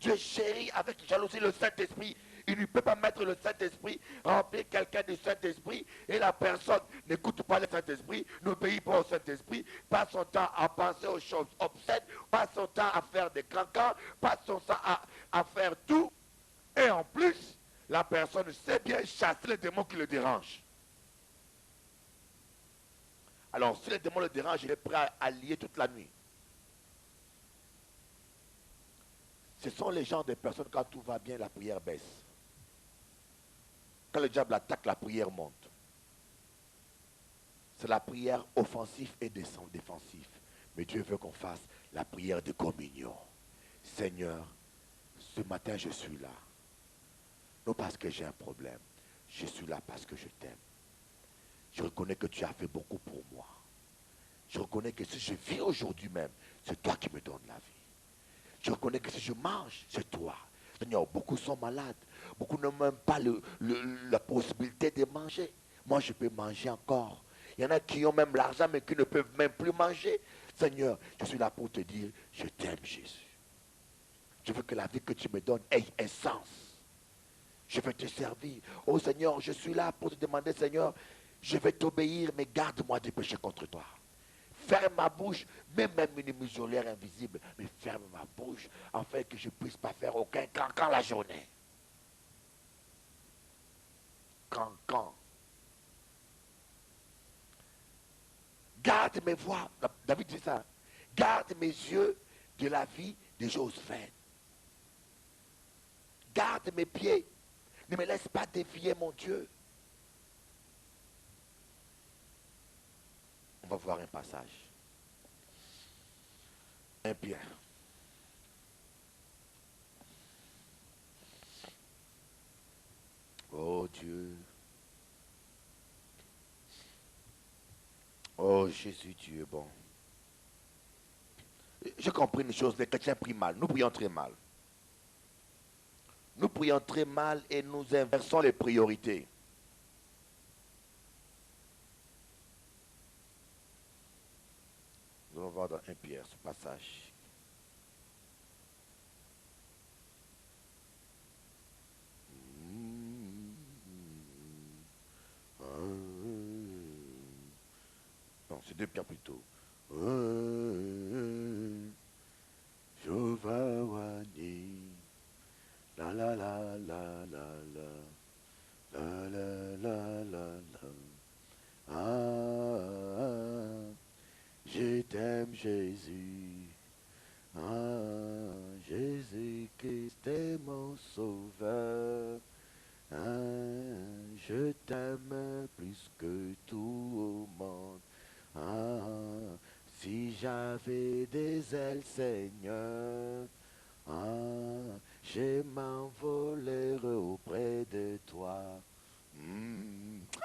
Dieu chérit avec jalousie le Saint-Esprit. Il ne peut pas mettre le Saint-Esprit, remplir quelqu'un du Saint-Esprit, et la personne n'écoute pas le Saint-Esprit, n'obéit pas au Saint-Esprit, passe son temps à penser aux choses obscènes, passe son temps à faire des cancans, passe son temps à faire tout. Et en plus, la personne sait bien chasser les démons qui le dérangent. Alors, si les démons le dérangent, il est prêt à lier toute la nuit. Ce sont les gens des personnes, quand tout va bien, la prière baisse. Quand le diable attaque, la prière monte. C'est la prière offensive et défensive. Mais Dieu veut qu'on fasse la prière de communion. Seigneur, ce matin je suis là. Non parce que j'ai un problème. Je suis là parce que je t'aime. Je reconnais que tu as fait beaucoup pour moi. Je reconnais que si je vis aujourd'hui même, c'est toi qui me donnes la vie. Je reconnais que si je mange, c'est toi. Seigneur, beaucoup sont malades. Beaucoup n'ont même pas la possibilité de manger. Moi, je peux manger encore. Il y en a qui ont même l'argent, mais qui ne peuvent même plus manger. Seigneur, je suis là pour te dire, je t'aime, Jésus. Je veux que la vie que tu me donnes ait un sens. Je veux te servir. Oh Seigneur, je suis là pour te demander, Seigneur, je vais t'obéir, mais garde-moi des péchés contre toi. Ferme ma bouche, même une muselière invisible, mais ferme ma bouche, afin que je ne puisse pas faire aucun cancan la journée. Cancan. Garde mes voix, David dit ça, garde mes yeux de la vie des choses vaines. Garde mes pieds, ne me laisse pas défier mon Dieu. On va voir un passage. Un Pierre. Oh Dieu. Oh Jésus, tu es bon. J'ai compris une chose, les chrétiens prient mal. Nous prions très mal. Nous prions très mal et nous inversons les priorités. Nous allons voir dans 1 Pierre ce passage. Non, c'est 2 Pierre plutôt. Jovawani. La la la la la la. La la la la la. Ah, je t'aime Jésus. Ah, Jésus-Christ est mon sauveur. Ah, je t'aime plus que tout au monde. Ah, si j'avais des ailes, Seigneur, ah, je m'envolerais auprès de toi.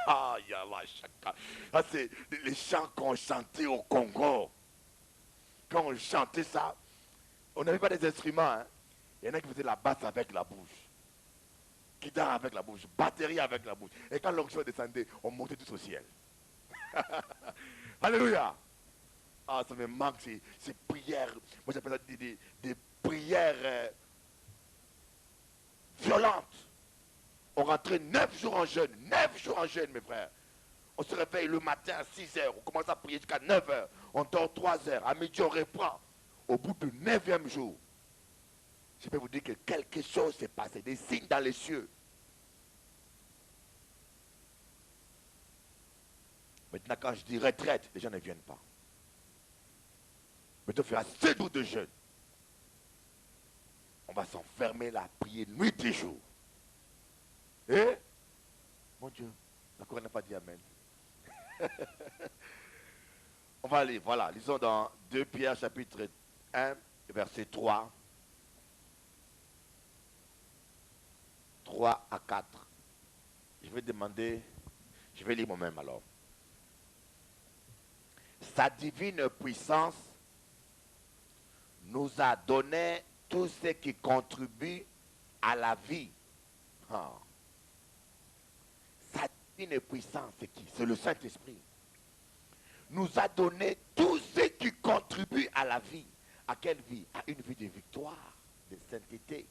Ah, yalla, chaka. Ah, c'est les chants qu'on chantait au Congo. Quand on chantait ça, on n'avait pas des instruments. Hein. Il y en a qui faisaient la basse avec la bouche, guitare avec la bouche, batterie avec la bouche. Et quand l'onction descendait, on montait tous au ciel. Alléluia. Ah, ça me manque ces prières. Moi, j'appelle ça des prières violentes. On rentrait 9 jours en jeûne. 9 jours en jeûne, mes frères. On se réveille le matin à 6 heures. On commence à prier jusqu'à 9 heures. On dort 3 heures. À midi, on reprend. Au bout du 9e jour, je peux vous dire que quelque chose s'est passé. Des signes dans les cieux. Maintenant, quand je dis retraite, les gens ne viennent pas. Mais tu feras 7 jours de jeûne. On va s'enfermer là, prier nuit et jour. Et, mon Dieu, d'accord, on n'a pas dit Amen. On va aller, voilà, lisons dans 2 Pierre chapitre 1, verset 3. 3 à 4. Je vais demander, je vais lire moi-même alors. Sa divine puissance nous a donné tout ce qui contribue à la vie. Ah. Sa divine puissance, c'est qui? C'est le Saint-Esprit. Nous a donné tout ce qui contribue à la vie. À quelle vie? À une vie de victoire, de sainteté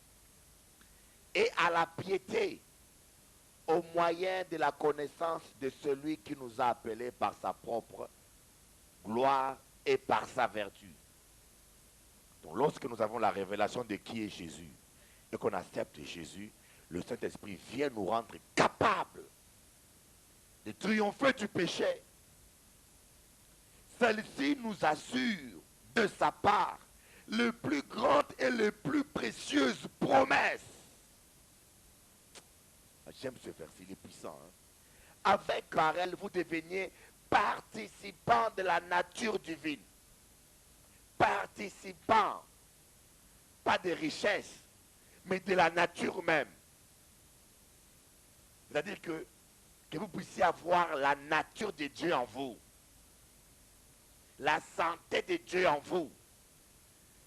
et à la piété, au moyen de la connaissance de celui qui nous a appelés par sa propre gloire et par sa vertu. Donc lorsque nous avons la révélation de qui est Jésus et qu'on accepte Jésus, le Saint-Esprit vient nous rendre capables de triompher du péché. Celle-ci nous assure de sa part les plus grandes et les plus précieuses promesses. J'aime ce verset, il est puissant. Avec elle, vous deveniez participants de la nature divine. Participants, pas de richesse, mais de la nature même. C'est-à-dire que vous puissiez avoir la nature de Dieu en vous. La santé de Dieu en vous.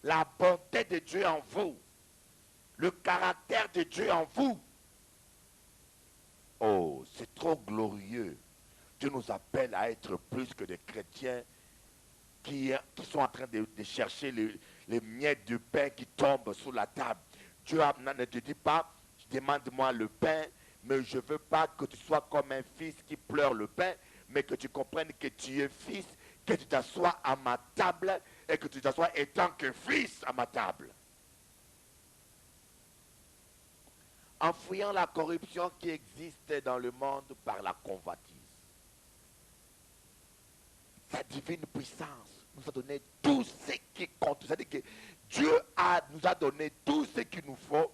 La bonté de Dieu en vous. Le caractère de Dieu en vous. Oh, c'est trop glorieux. Dieu nous appelle à être plus que des chrétiens qui sont en train de chercher les miettes de pain qui tombent sous la table. Dieu ne te dit pas, demande-moi le pain, mais je ne veux pas que tu sois comme un fils qui pleure le pain, mais que tu comprennes que tu es fils, que tu t'assois à ma table et que tu t'assois étant que fils à ma table. En fuyant la corruption qui existe dans le monde par la convoitise. Sa divine puissance nous a donné tout ce qui compte. C'est-à-dire que Dieu nous a donné tout ce qu'il nous faut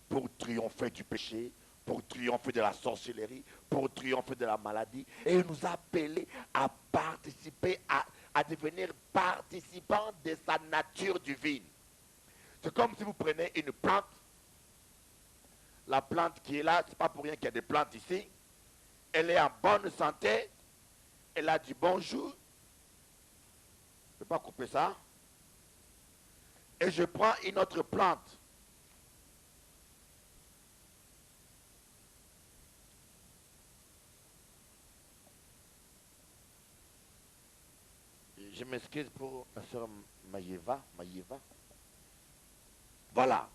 pour triompher du péché, pour triompher de la sorcellerie, pour triompher de la maladie. Et il nous a appelés à participer, à devenir participants de sa nature divine. C'est comme si vous prenez une plante. La plante qui est là, ce n'est pas pour rien qu'il y a des plantes ici. Elle est en bonne santé. Elle a dit bonjour. Je ne peux pas couper ça. Et je prends une autre plante. Je m'excuse pour ma soeur Maïeva. Voilà.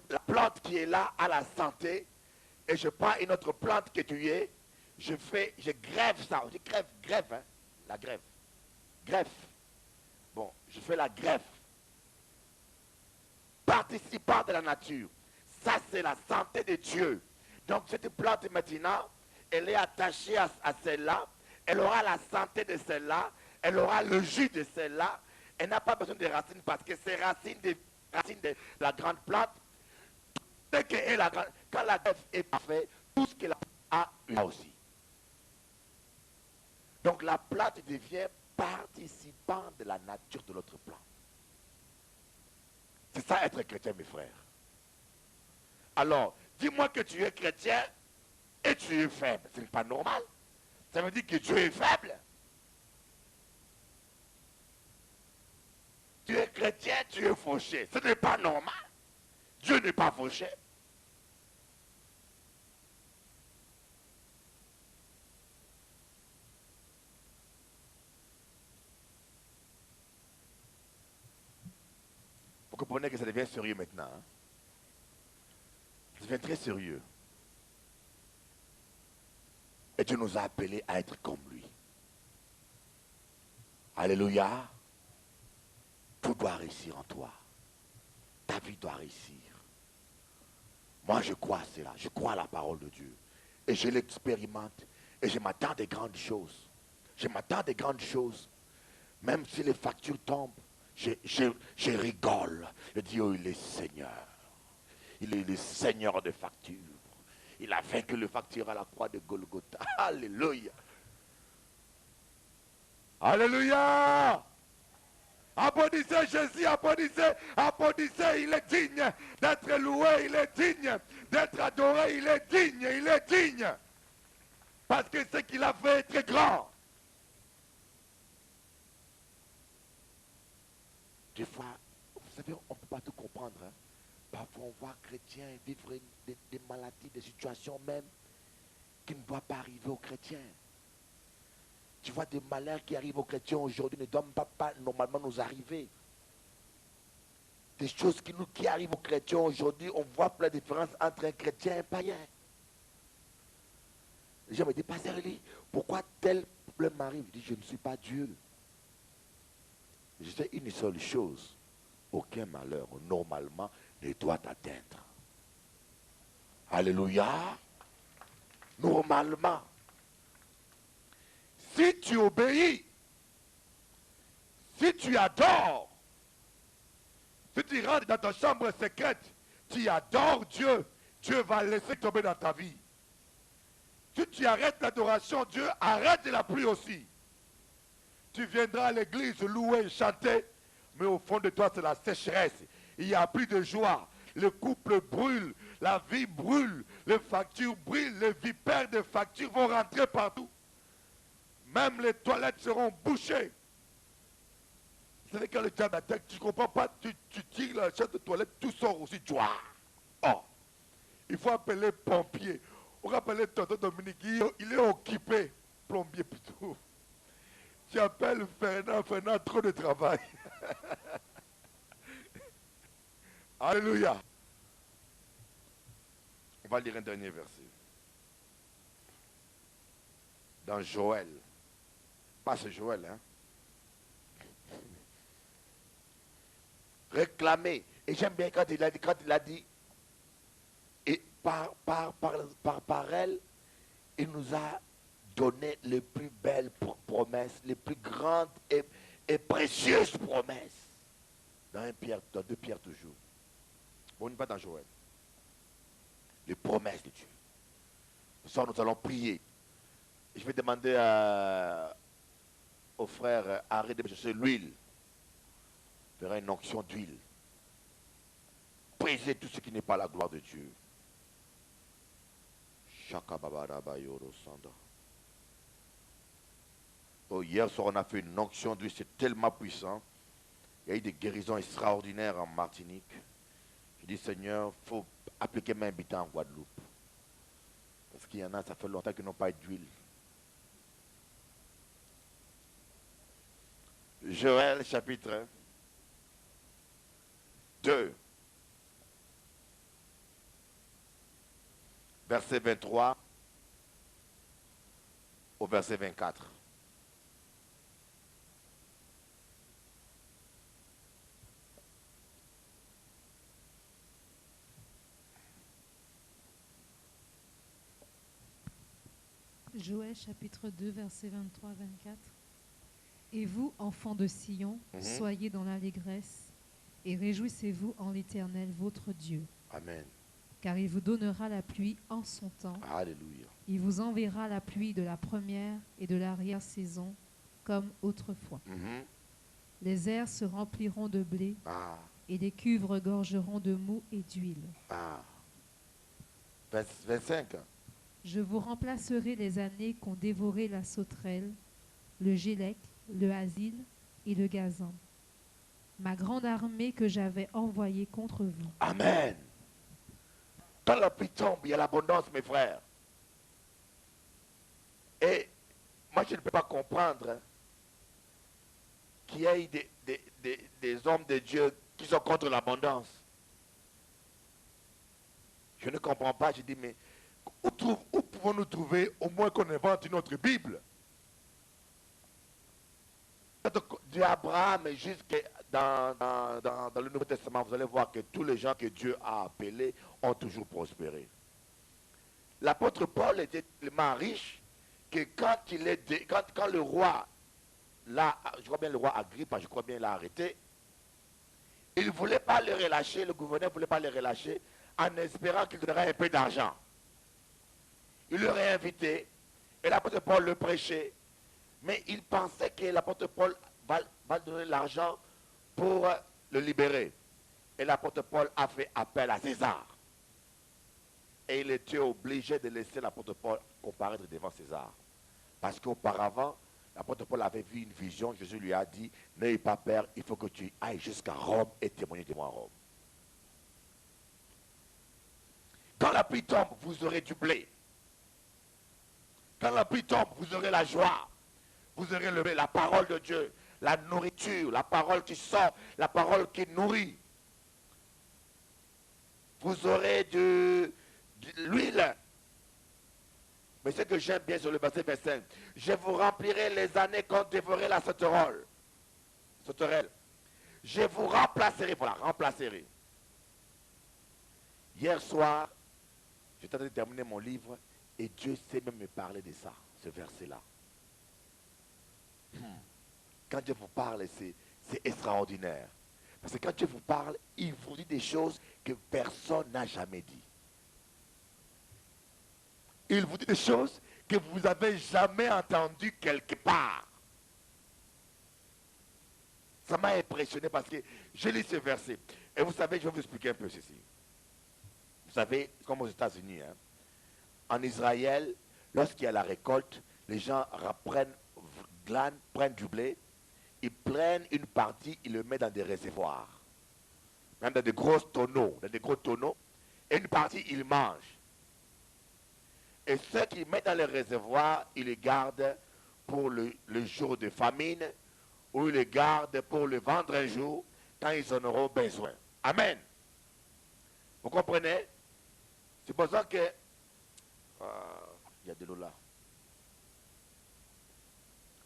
La plante qui est là a la santé. Et je prends une autre plante que tu es. Je greffe ça. Je greffe, hein. La greffe. Greffe. Bon, je fais la greffe. Participant de la nature. Ça, c'est la santé de Dieu. Donc, cette plante maintenant, elle est attachée à celle-là. Elle aura la santé de celle-là. Elle aura le jus de celle-là. Elle n'a pas besoin de racines parce que ces racines de la grande plante, quand la greffe est parfaite, tout ce qu'elle a là aussi. Donc, la plante devient participant de la nature de l'autre plante. C'est ça être chrétien, mes frères. Alors, dis-moi que tu es chrétien et tu es faible. Ce n'est pas normal. Ça veut dire que Dieu est faible. Tu es chrétien, tu es fauché. Ce n'est pas normal. Dieu n'est pas fauché. Vous comprenez que ça devient sérieux maintenant. Hein? Ça devient très sérieux. Et Dieu nous a appelés à être comme lui. Alléluia. Tout doit réussir en toi. Ta vie doit réussir. Moi, je crois à cela. Je crois à la parole de Dieu. Et je l'expérimente. Et je m'attends à des grandes choses. Je m'attends à des grandes choses. Même si les factures tombent, je rigole. Je dis, oh, il est Seigneur. Il est le Seigneur des factures. Il a vaincu le facture à la croix de Golgotha. Alléluia. Alléluia. Applaudissez Jésus, applaudissez, applaudissez, il est digne d'être loué, il est digne d'être adoré, il est digne. Parce que ce qu'il a fait est très grand. Des fois, vous savez, on ne peut pas tout comprendre. Hein. Parfois, on voit chrétiens vivre des maladies, des situations même qui ne doivent pas arriver aux chrétiens. Tu vois des malheurs qui arrivent aux chrétiens aujourd'hui ne doivent pas normalement nous arriver. Des choses qui arrivent aux chrétiens aujourd'hui, on voit la différence entre un chrétien et un païen. Les gens me disent, Pasteur Eli, pourquoi tel problème m'arrive? Je dis, je ne suis pas Dieu. Je sais une seule chose, aucun malheur normalement ne doit t'atteindre. Alléluia. Normalement. Si tu obéis, si tu adores, si tu rentres dans ta chambre secrète, tu adores Dieu, Dieu va laisser tomber dans ta vie. Si tu arrêtes l'adoration, Dieu arrête la pluie aussi. Tu viendras à l'église louer, chanter, mais au fond de toi c'est la sécheresse. Il n'y a plus de joie. Le couple brûle, la vie brûle, les factures brûlent, les vipères de factures vont rentrer partout. Même les toilettes seront bouchées. Vous savez, quand le diable attaque, tu ne comprends pas, tu tires la chaise de toilette, tout sort aussi. Oh, il faut appeler pompier. On va appeler tonton Dominique, il est occupé. Plombier plutôt. Tu appelles Fernand, trop de travail. Alléluia. On va lire un dernier verset. Dans Joël. Pas ce Joël, hein. Réclamer. Et j'aime bien quand il a dit, et par elle, il nous a donné les plus belles promesses, les plus grandes et précieuses promesses. Dans 2 Pierre toujours. Bon, on y va dans Joël. Les promesses de Dieu. Ce soir, nous allons prier. Et je vais demander au frère Harry de me chercher l'huile. Il fera une onction d'huile. Brisez tout ce qui n'est pas la gloire de Dieu. Oh, hier soir, on a fait une onction d'huile, c'est tellement puissant. Il y a eu des guérisons extraordinaires en Martinique. Je dis, Seigneur, il faut appliquer mes habitants en Guadeloupe. Parce qu'il y en a, ça fait longtemps qu'ils n'ont pas eu d'huile. Joël, chapitre 2, verset 23 au verset 24. Joël chapitre 2, versets 23-24. Et vous, enfants de Sion, soyez dans l'allégresse et réjouissez-vous en l'Éternel, votre Dieu. Amen. Car il vous donnera la pluie en son temps. Alléluia. Il vous enverra la pluie de la première et de l'arrière-saison, comme autrefois. Les airs se rempliront de blé et les cuves regorgeront de mou et d'huile. 25. Je vous remplacerai les années qu'ont dévoré la sauterelle, le gélec, le asile et le gazan. Ma grande armée que j'avais envoyée contre vous. Amen. Quand la pluie tombe, il y a l'abondance, mes frères. Et moi, je ne peux pas comprendre qu'il y ait des hommes de Dieu qui sont contre l'abondance. Je ne comprends pas. Je dis, mais où pouvons-nous trouver au moins qu'on invente une autre Bible? D'Abraham jusqu'à dans le Nouveau Testament, vous allez voir que tous les gens que Dieu a appelés ont toujours prospéré. L'apôtre Paul était tellement riche que quand le roi, là, je crois bien le roi Agrippe, je crois bien l'a arrêté, il ne voulait pas le relâcher, le gouverneur ne voulait pas le relâcher en espérant qu'il donnerait un peu d'argent. Il l'aurait invité et l'apôtre Paul le prêchait, mais il pensait que l'apôtre Paul va donner l'argent pour le libérer. Et l'apôtre Paul a fait appel à César. Et il était obligé de laisser l'apôtre Paul comparaître devant César. Parce qu'auparavant, l'apôtre Paul avait vu une vision. Jésus lui a dit, n'aie pas peur, il faut que tu ailles jusqu'à Rome et témoigner de moi à Rome. Quand la pluie tombe, vous aurez du blé. Quand la pluie tombe, vous aurez la joie. Vous aurez la parole de Dieu, la nourriture, la parole qui sort, la parole qui nourrit. Vous aurez de l'huile. Mais ce que j'aime bien sur le verset 25, je vous remplirai les années quand dévorer la sauterelle. Je vous remplacerai, voilà, remplacerai. Hier soir, j'étais en train de terminer mon livre et Dieu sait même me parler de ça, ce verset-là. Quand Dieu vous parle, c'est extraordinaire. Parce que quand Dieu vous parle, il vous dit des choses que personne n'a jamais dit. Il vous dit des choses que vous n'avez jamais entendues quelque part. Ça m'a impressionné parce que je lis ce verset. Et vous savez, je vais vous expliquer un peu ceci. Vous savez, comme aux États-Unis, hein, en Israël, lorsqu'il y a la récolte, les gens prennent du blé, ils prennent une partie, ils le mettent dans des réservoirs. Même dans des gros tonneaux, et une partie, ils mangent. Et ceux qui mettent dans les réservoirs, ils les gardent pour le jour de famine, ou ils les gardent pour le vendre un jour, quand ils en auront besoin. Amen. Vous comprenez? C'est pour ça que... il y a de l'eau là.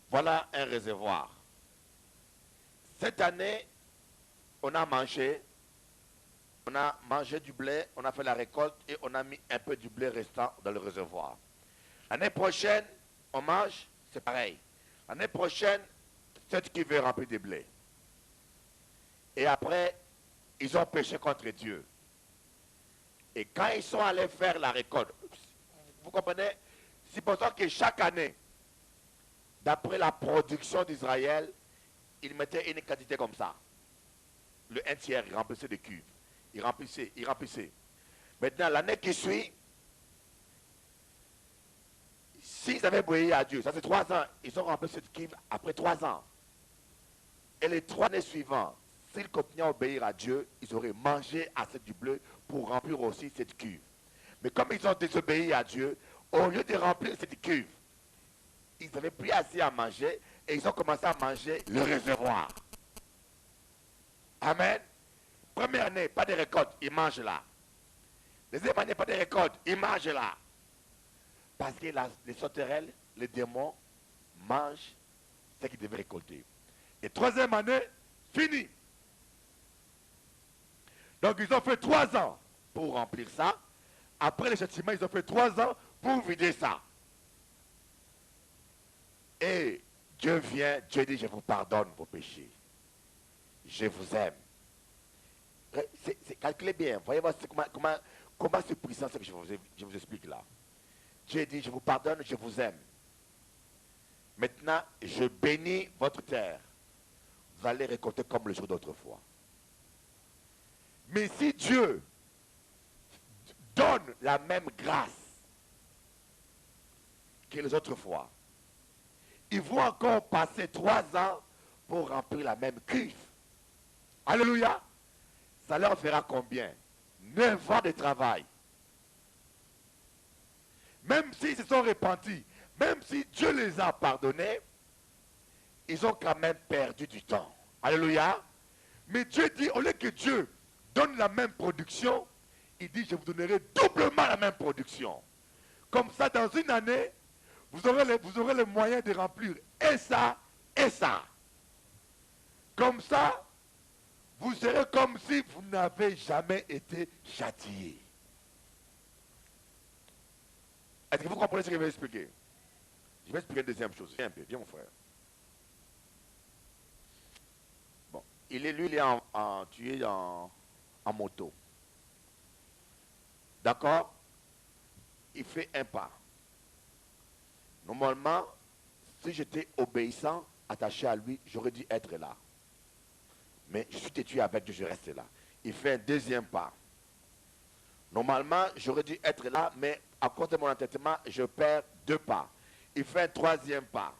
Voilà un réservoir. Cette année, on a mangé du blé, on a fait la récolte et on a mis un peu du blé restant dans le réservoir. L'année prochaine, on mange, c'est pareil. L'année prochaine, c'est qui veut remplir de blé. Et après, ils ont péché contre Dieu. Et quand ils sont allés faire la récolte, vous comprenez? C'est pour ça que chaque année, d'après la production d'Israël, ils mettaient une quantité comme ça. Le 1/3, ils remplissaient de cuves. Ils remplissaient. Maintenant, l'année qui suit, s'ils avaient obéi à Dieu, ça c'est 3 ans, ils ont rempli cette cuve après 3 ans. Et les 3 années suivantes, s'ils continuaient à obéir à Dieu, ils auraient mangé assez du bleu pour remplir aussi cette cuve. Mais comme ils ont désobéi à Dieu, au lieu de remplir cette cuve, ils n'avaient plus assez à manger et ils ont commencé à manger le réservoir. Amen. Première année, pas de récolte, ils mangent là. Deuxième année, pas de récolte, ils mangent là. Parce que les sauterelles, les démons, mangent ce qu'ils devaient récolter. Et troisième année, fini. Donc ils ont fait 3 ans pour remplir ça. Après le châtiment, ils ont fait 3 ans pour vider ça. Et Dieu vient, Dieu dit, je vous pardonne vos péchés. Je vous aime. Calculez bien, voyez comment c'est puissant ce que je vous explique là. Dieu dit, je vous pardonne, je vous aime. Maintenant, je bénis votre terre. Vous allez récolter comme le jour d'autrefois. Mais si Dieu donne la même grâce que les autres fois, ils vont encore passer 3 ans pour remplir la même cuve. Alléluia. Ça leur fera combien? 9 ans de travail. Même s'ils se sont repentis, même si Dieu les a pardonnés, ils ont quand même perdu du temps. Alléluia. Mais Dieu dit, au lieu que Dieu donne la même production, il dit, je vous donnerai doublement la même production. Comme ça, dans une année, vous aurez les moyens de remplir et ça, et ça. Comme ça, vous serez comme si vous n'avez jamais été châtié. Est-ce que vous comprenez ce que je vais expliquer? Je vais expliquer une deuxième chose. Viens un peu, viens mon frère. Bon, lui, il est en moto. D'accord? Il fait un pas. Normalement, si j'étais obéissant, attaché à lui, j'aurais dû être là. Mais je suis têtu avec Dieu, je reste là. Il fait un deuxième pas. Normalement, j'aurais dû être là, mais à cause de mon entêtement, je perds 2 pas. Il fait un troisième pas.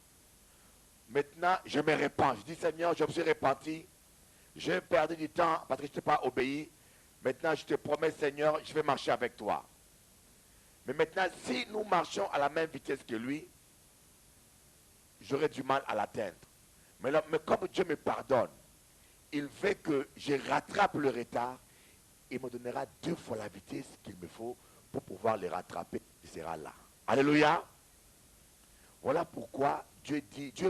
Maintenant, je me répands. Je dis, Seigneur, je me suis repenti. J'ai perdu du temps parce que je ne t'ai pas obéi. Maintenant, je te promets, Seigneur, je vais marcher avec toi. Mais maintenant, si nous marchons à la même vitesse que lui, j'aurais du mal à l'atteindre. Mais comme Dieu me pardonne, il veut que je rattrape le retard. Il me donnera 2 fois la vitesse qu'il me faut pour pouvoir les rattraper. Il sera là. Alléluia. Voilà pourquoi Dieu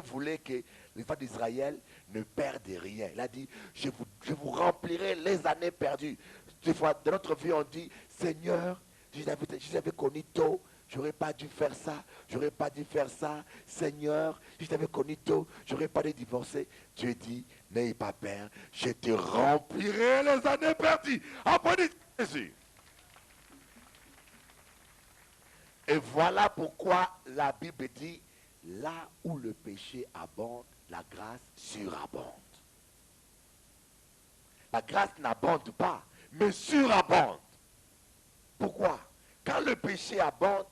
voulait que les enfants d'Israël ne perdent rien. Il a dit, je vous remplirai les années perdues. Des fois, dans notre vie, on dit, Seigneur, si j'avais connu tôt, j'aurais pas dû faire ça, j'aurais pas dû faire ça. Seigneur, si je t'avais connu tôt, j'aurais pas dû divorcer. Dieu dit, n'ayez pas peur, je te remplirai les années perdues. Apprenez Jésus. Et voilà pourquoi la Bible dit, là où le péché abonde, la grâce surabonde. La grâce n'abonde pas, mais surabonde. Pourquoi? Quand le péché abonde,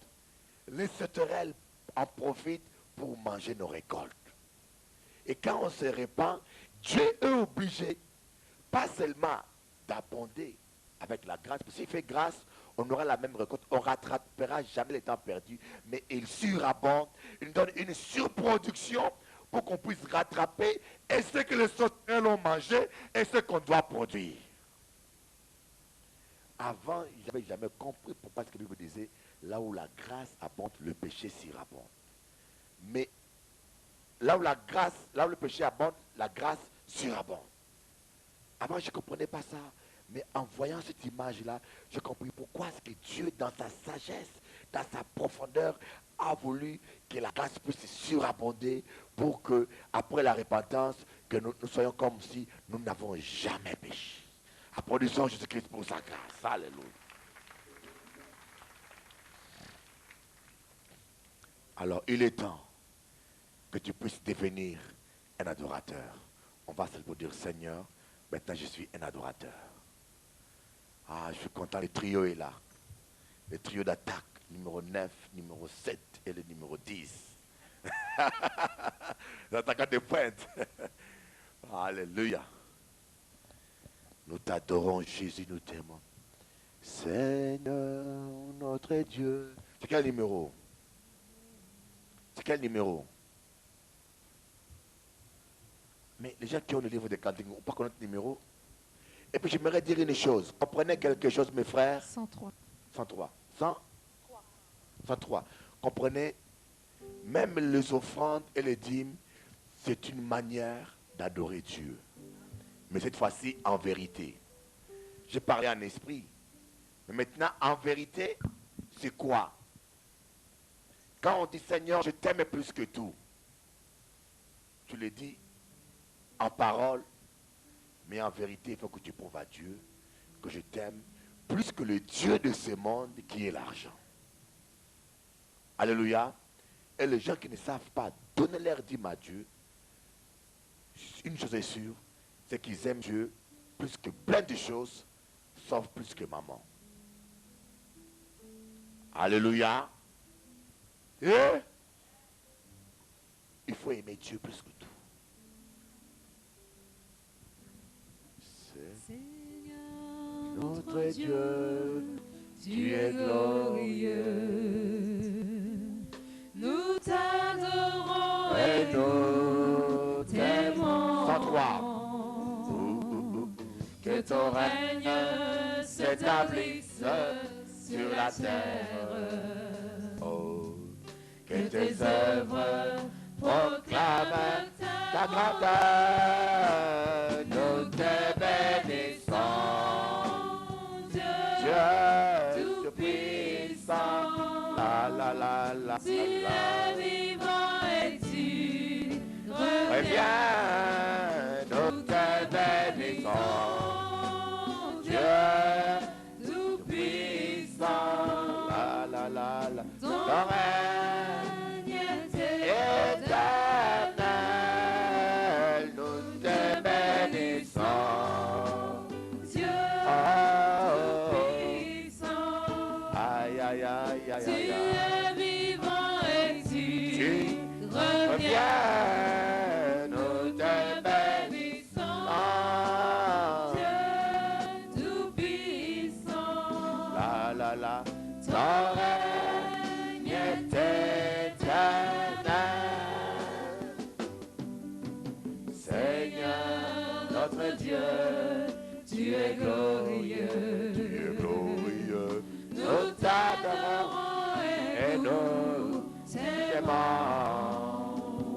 les sauterelles en profitent pour manger nos récoltes. Et quand on se répand, Dieu est obligé, pas seulement d'abonder avec la grâce, parce que s'il fait grâce, on aura la même récolte, on ne rattrapera jamais les temps perdus, mais il surabonde, il donne une surproduction pour qu'on puisse rattraper et ce que les sauterelles ont mangé et ce qu'on doit produire. Avant, je n'avais jamais compris pourquoi ce que la Bible disait, là où la grâce abonde, le péché surabonde. Mais là où le péché abonde, la grâce surabonde. Avant, je ne comprenais pas ça. Mais en voyant cette image-là, j'ai compris pourquoi est-ce que Dieu, dans sa sagesse, dans sa profondeur, a voulu que la grâce puisse surabonder pour que, après la repentance, que nous soyons comme si nous n'avons jamais péché. Applaudissons Jésus-Christ pour sa grâce. Alléluia. Alors, il est temps que tu puisses devenir un adorateur. On va seulement dire, Seigneur, maintenant je suis un adorateur. Ah, je suis content, le trio est là. Le trio d'attaque, numéro 9, numéro 7 et le numéro 10. L'attaquant de pointe. Alléluia. Nous t'adorons, Jésus, nous t'aimons. Seigneur, notre Dieu. C'est quel numéro? C'est quel numéro? Mais les gens qui ont le livre de cantiques n'ont pas connaître le numéro. Et puis j'aimerais dire une chose. Comprenez quelque chose, mes frères? 103. 103. 103. Comprenez? Même les offrandes et les dîmes, c'est une manière d'adorer Dieu. Mais cette fois-ci, en vérité. J'ai parlé en esprit. Mais maintenant, en vérité, c'est quoi? Quand on dit, Seigneur, je t'aime plus que tout, tu le dis en parole, mais en vérité, il faut que tu prouves à Dieu que je t'aime plus que le Dieu de ce monde qui est l'argent. Alléluia. Et les gens qui ne savent pas donner leur dîme à Dieu, une chose est sûre, c'est qu'ils aiment Dieu plus que plein de choses, sauf plus que maman. Alléluia. Et il faut aimer Dieu plus que tout. Seigneur, Notre Dieu, tu es glorieux. Nous t'adorons Et nous t'aimons. 103. que ton règne s'établisse sur la terre. Oh, que tes œuvres proclament ta grandeur. Nous te bénissons, Dieu tout-puissant. La la la la. Tu es vivant et tu reviens. Nous te bénissons, Dieu tout-puissant. La la la la. Ton règne est éternel. Nous te bénissons, Dieu tout-puissant. Aïe aïe aïe aïe Tu aïe. es vivant et tu reviens. Reviens. Nous te Bénissons, bénissons. Dieu tout-puissant. La la la. Ton règne est éternel. Seigneur notre Dieu, Tu es glorieux. tu es glorieux. Nous t'adorons et nous t'aimons.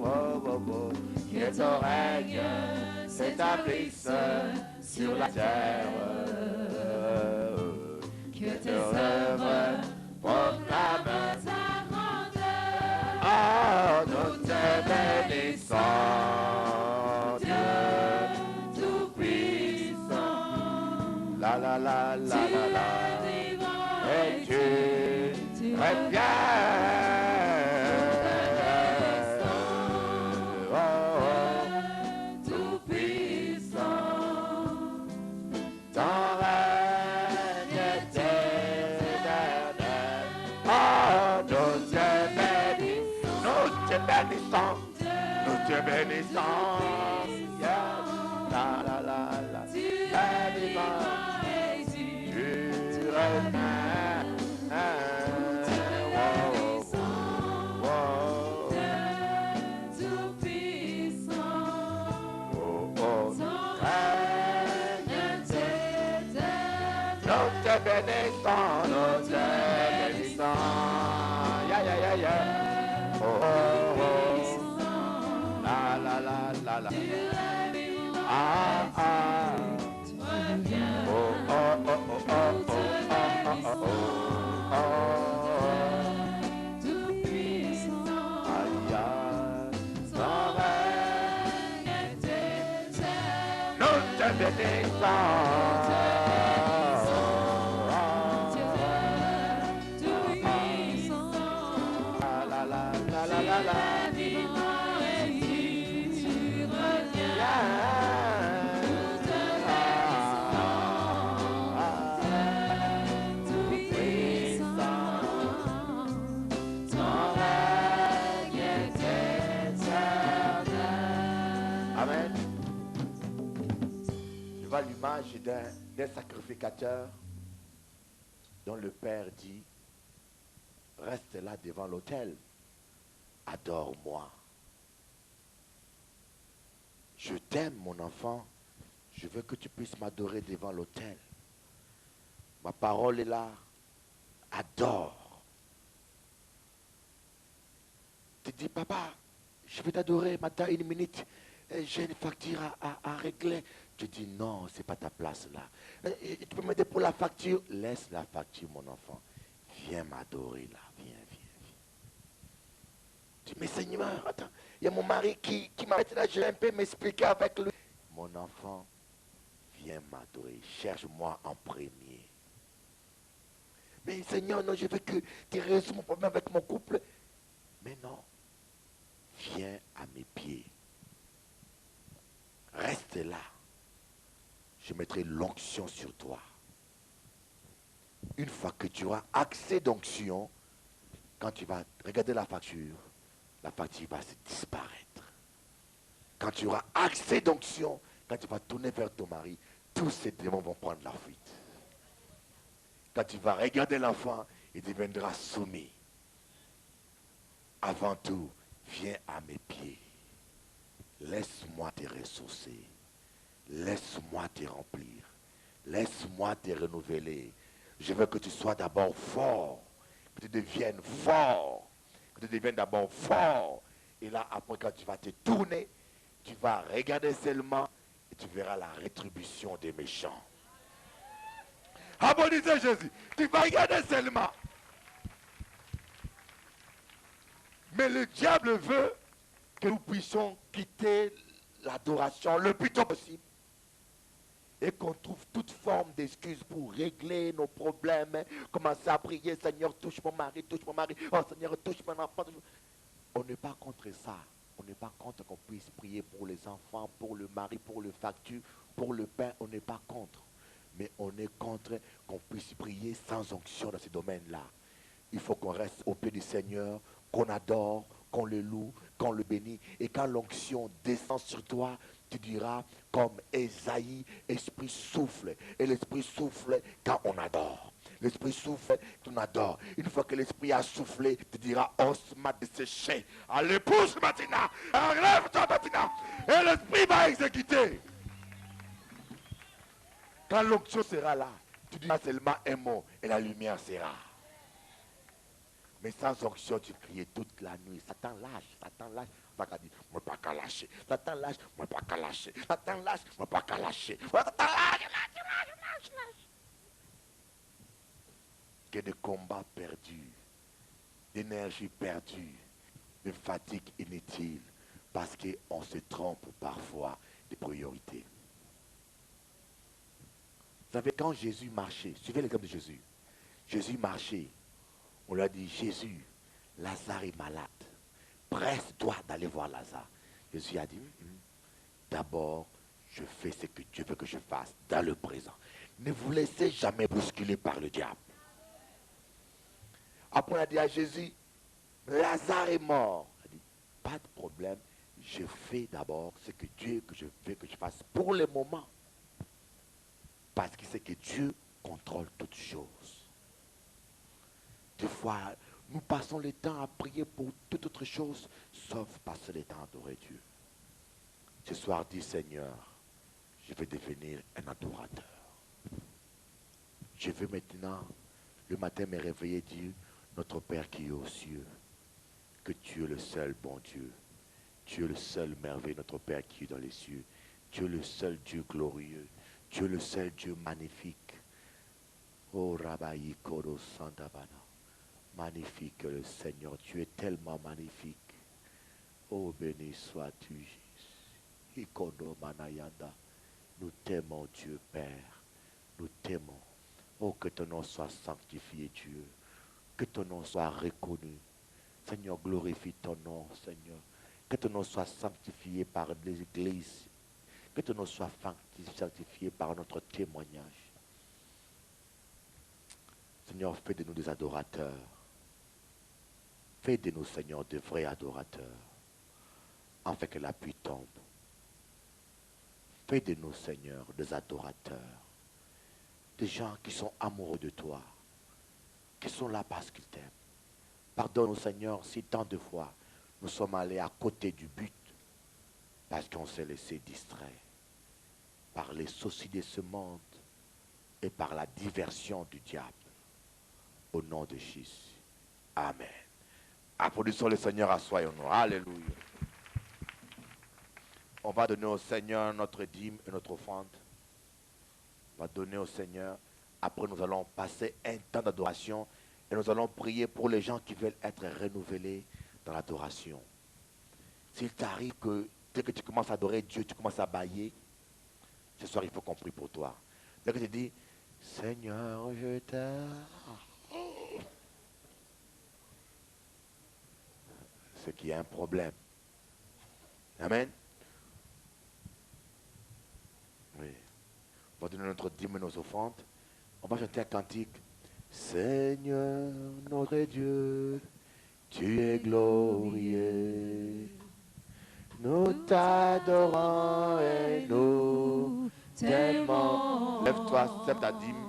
Oh, oh, oh. Que ton règne s'établisse sur la terre. Que tes œuvres proclament ta grandeur. Oh, nous te bénissons, Dieu tout-puissant. la la la la la la. Vivant Et tu reviens. Oh, oh, tout-puissant. ton règne est éternel. Oh, nous te bénissons, nous te bénissons, nous te bénissons. Yeah. La la la la. Tu es vivant et tu reviens. Oh, oh, tout-puissant. oh, oh. Ton règne est éternel. Nous te bénissons, nous te bénissons. Yeah, yeah, yeah, yeah. Oh, oh, oh. La, la, la, la, la. Ah, ah. Oh, oh, oh, oh, oh, oh, oh, oh, oh, oh. Tout-puissant. Aïe, aïe. Ton règne est éternel. Nous te bénissons. Tout-puissant. La, la, la, la, la, la, la. Vivant et tu reviens. Amen. Je vois l'image d'un sacrificateur dont le Père dit, reste là devant l'autel, adore-moi. Je t'aime, mon enfant, je veux que tu puisses m'adorer devant l'autel. Ma parole est là, adore. Tu dis, papa, je vais t'adorer, maintenant une minute, j'ai une facture à régler. Tu dis, non, ce n'est pas ta place là. Tu peux m'aider pour la facture? Laisse la facture, mon enfant. Viens m'adorer là, viens, viens, viens. Tu dis, mais Seigneur, attends, il y a mon mari qui m'a été là, je vais un peu m'expliquer avec lui. Mon enfant, viens m'adorer, cherche-moi en premier. Mais Seigneur, non, je veux que tu résous mon problème avec mon couple. Mais non, viens à mes pieds. Reste là. Je mettrai l'onction sur toi. Une fois que tu auras accès d'onction, quand tu vas regarder la facture va se disparaître. Quand tu auras accès d'onction, quand tu vas tourner vers ton mari, tous ces démons vont prendre la fuite. Quand tu vas regarder l'enfant, il deviendra soumis. Avant tout, viens à mes pieds. Laisse-moi te ressourcer. Laisse-moi te remplir. Laisse-moi te renouveler. Je veux que tu sois d'abord fort, que tu deviennes fort, que tu deviennes d'abord fort. Et là, après, quand tu vas te tourner, tu vas regarder seulement et tu verras la rétribution des méchants. Abonnisez Jésus. Tu vas regarder seulement. Mais le diable veut que nous puissions quitter l'adoration le plus tôt possible. Et qu'on trouve toute forme d'excuse pour régler nos problèmes. Commencer à prier, Seigneur, touche mon mari, touche mon mari. Oh Seigneur, touche mon enfant. On n'est pas contre ça. On n'est pas contre qu'on puisse prier pour les enfants, pour le mari, pour le facture, pour le pain. On n'est pas contre. Mais on est contre qu'on puisse prier sans onction dans ces domaines-là. Il faut qu'on reste au pied du Seigneur, qu'on adore, qu'on le loue, qu'on le bénit. Et quand l'onction descend sur toi, tu diras comme Ésaïe, esprit souffle. Et l'esprit souffle quand on adore. L'esprit souffle quand on adore. Une fois que l'esprit a soufflé, tu diras, os m'a desséché. Allez, pousse maintenant. Enlève-toi maintenant. Et l'esprit va exécuter. Quand l'onction sera là, tu diras seulement un mot et la lumière sera. Mais sans onction, tu criais toute la nuit. Satan lâche, Satan lâche. Satan dit, moi pas qu'à lâcher. Satan lâche, moi pas qu'à lâcher. Satan lâche, moi pas qu'à lâcher. Satan lâche. Que de combats perdus, d'énergie perdue, de fatigue inutile, parce qu'on se trompe parfois des priorités. Vous savez, quand Jésus marchait, suivez l'exemple de Jésus. Jésus marchait. On lui a dit, Jésus, Lazare est malade. Presse-toi d'aller voir Lazare. Jésus a dit, d'abord, je fais ce que Dieu veut que je fasse dans le présent. Ne vous laissez jamais bousculer par le diable. Après, on a dit à Jésus, Lazare est mort. Il a dit, pas de problème, je fais d'abord ce que Dieu que je veux que je fasse pour le moment. Parce qu'il sait que Dieu contrôle toutes choses. Des fois, nous passons le temps à prier pour toute autre chose, sauf passer le temps à adorer Dieu. Ce soir, dis Seigneur, je vais devenir un adorateur. Je veux maintenant, le matin, me réveiller et dire, notre Père qui est aux cieux, que tu es le seul bon Dieu. Tu es le seul merveilleux, notre Père qui est dans les cieux. Tu es le seul Dieu glorieux. Tu es le seul Dieu magnifique. Oh Rabbi Koro Sandabana. Magnifique le Seigneur, tu es tellement magnifique. Oh béni sois-tu, Jésus. Ikono Manayanda. Nous t'aimons Dieu Père. Nous t'aimons. Oh que ton nom soit sanctifié Dieu. Que ton nom soit reconnu. Seigneur, glorifie ton nom, Seigneur. Que ton nom soit sanctifié par les églises. Que ton nom soit sanctifié par notre témoignage. Seigneur, fais de nous des adorateurs. Fais de nous, Seigneur, de vrais adorateurs. Afin que l'appui tombe. Fais de nous, Seigneur, des adorateurs. Des gens qui sont amoureux de toi. Qui sont là parce qu'ils t'aiment. Pardonne-nous, Seigneur, si tant de fois nous sommes allés à côté du but. Parce qu'on s'est laissé distraire par les soucis de ce monde et par la diversion du diable. Au nom de Jésus. Amen. Applaudissons le Seigneur, assoyons-nous. Alléluia. On va donner au Seigneur notre dîme et notre offrande. On va donner au Seigneur. Après, nous allons passer un temps d'adoration et nous allons prier pour les gens qui veulent être renouvelés dans l'adoration. S'il t'arrive que dès que tu commences à adorer Dieu, tu commences à bâiller, ce soir, il faut qu'on prie pour toi. Dès que tu dis, Seigneur, je t'aime. C'est qu'il y a un problème. Amen. Oui. On va donner notre dîme et nos offrandes. On va chanter un cantique. Seigneur, notre Dieu, tu es glorieux. Nous t'adorons et nous t'aimons. Lève-toi, sème ta dîme.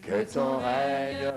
Que ton règne.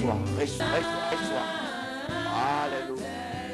reçois, reçois, reçois, reçois. Alléluia.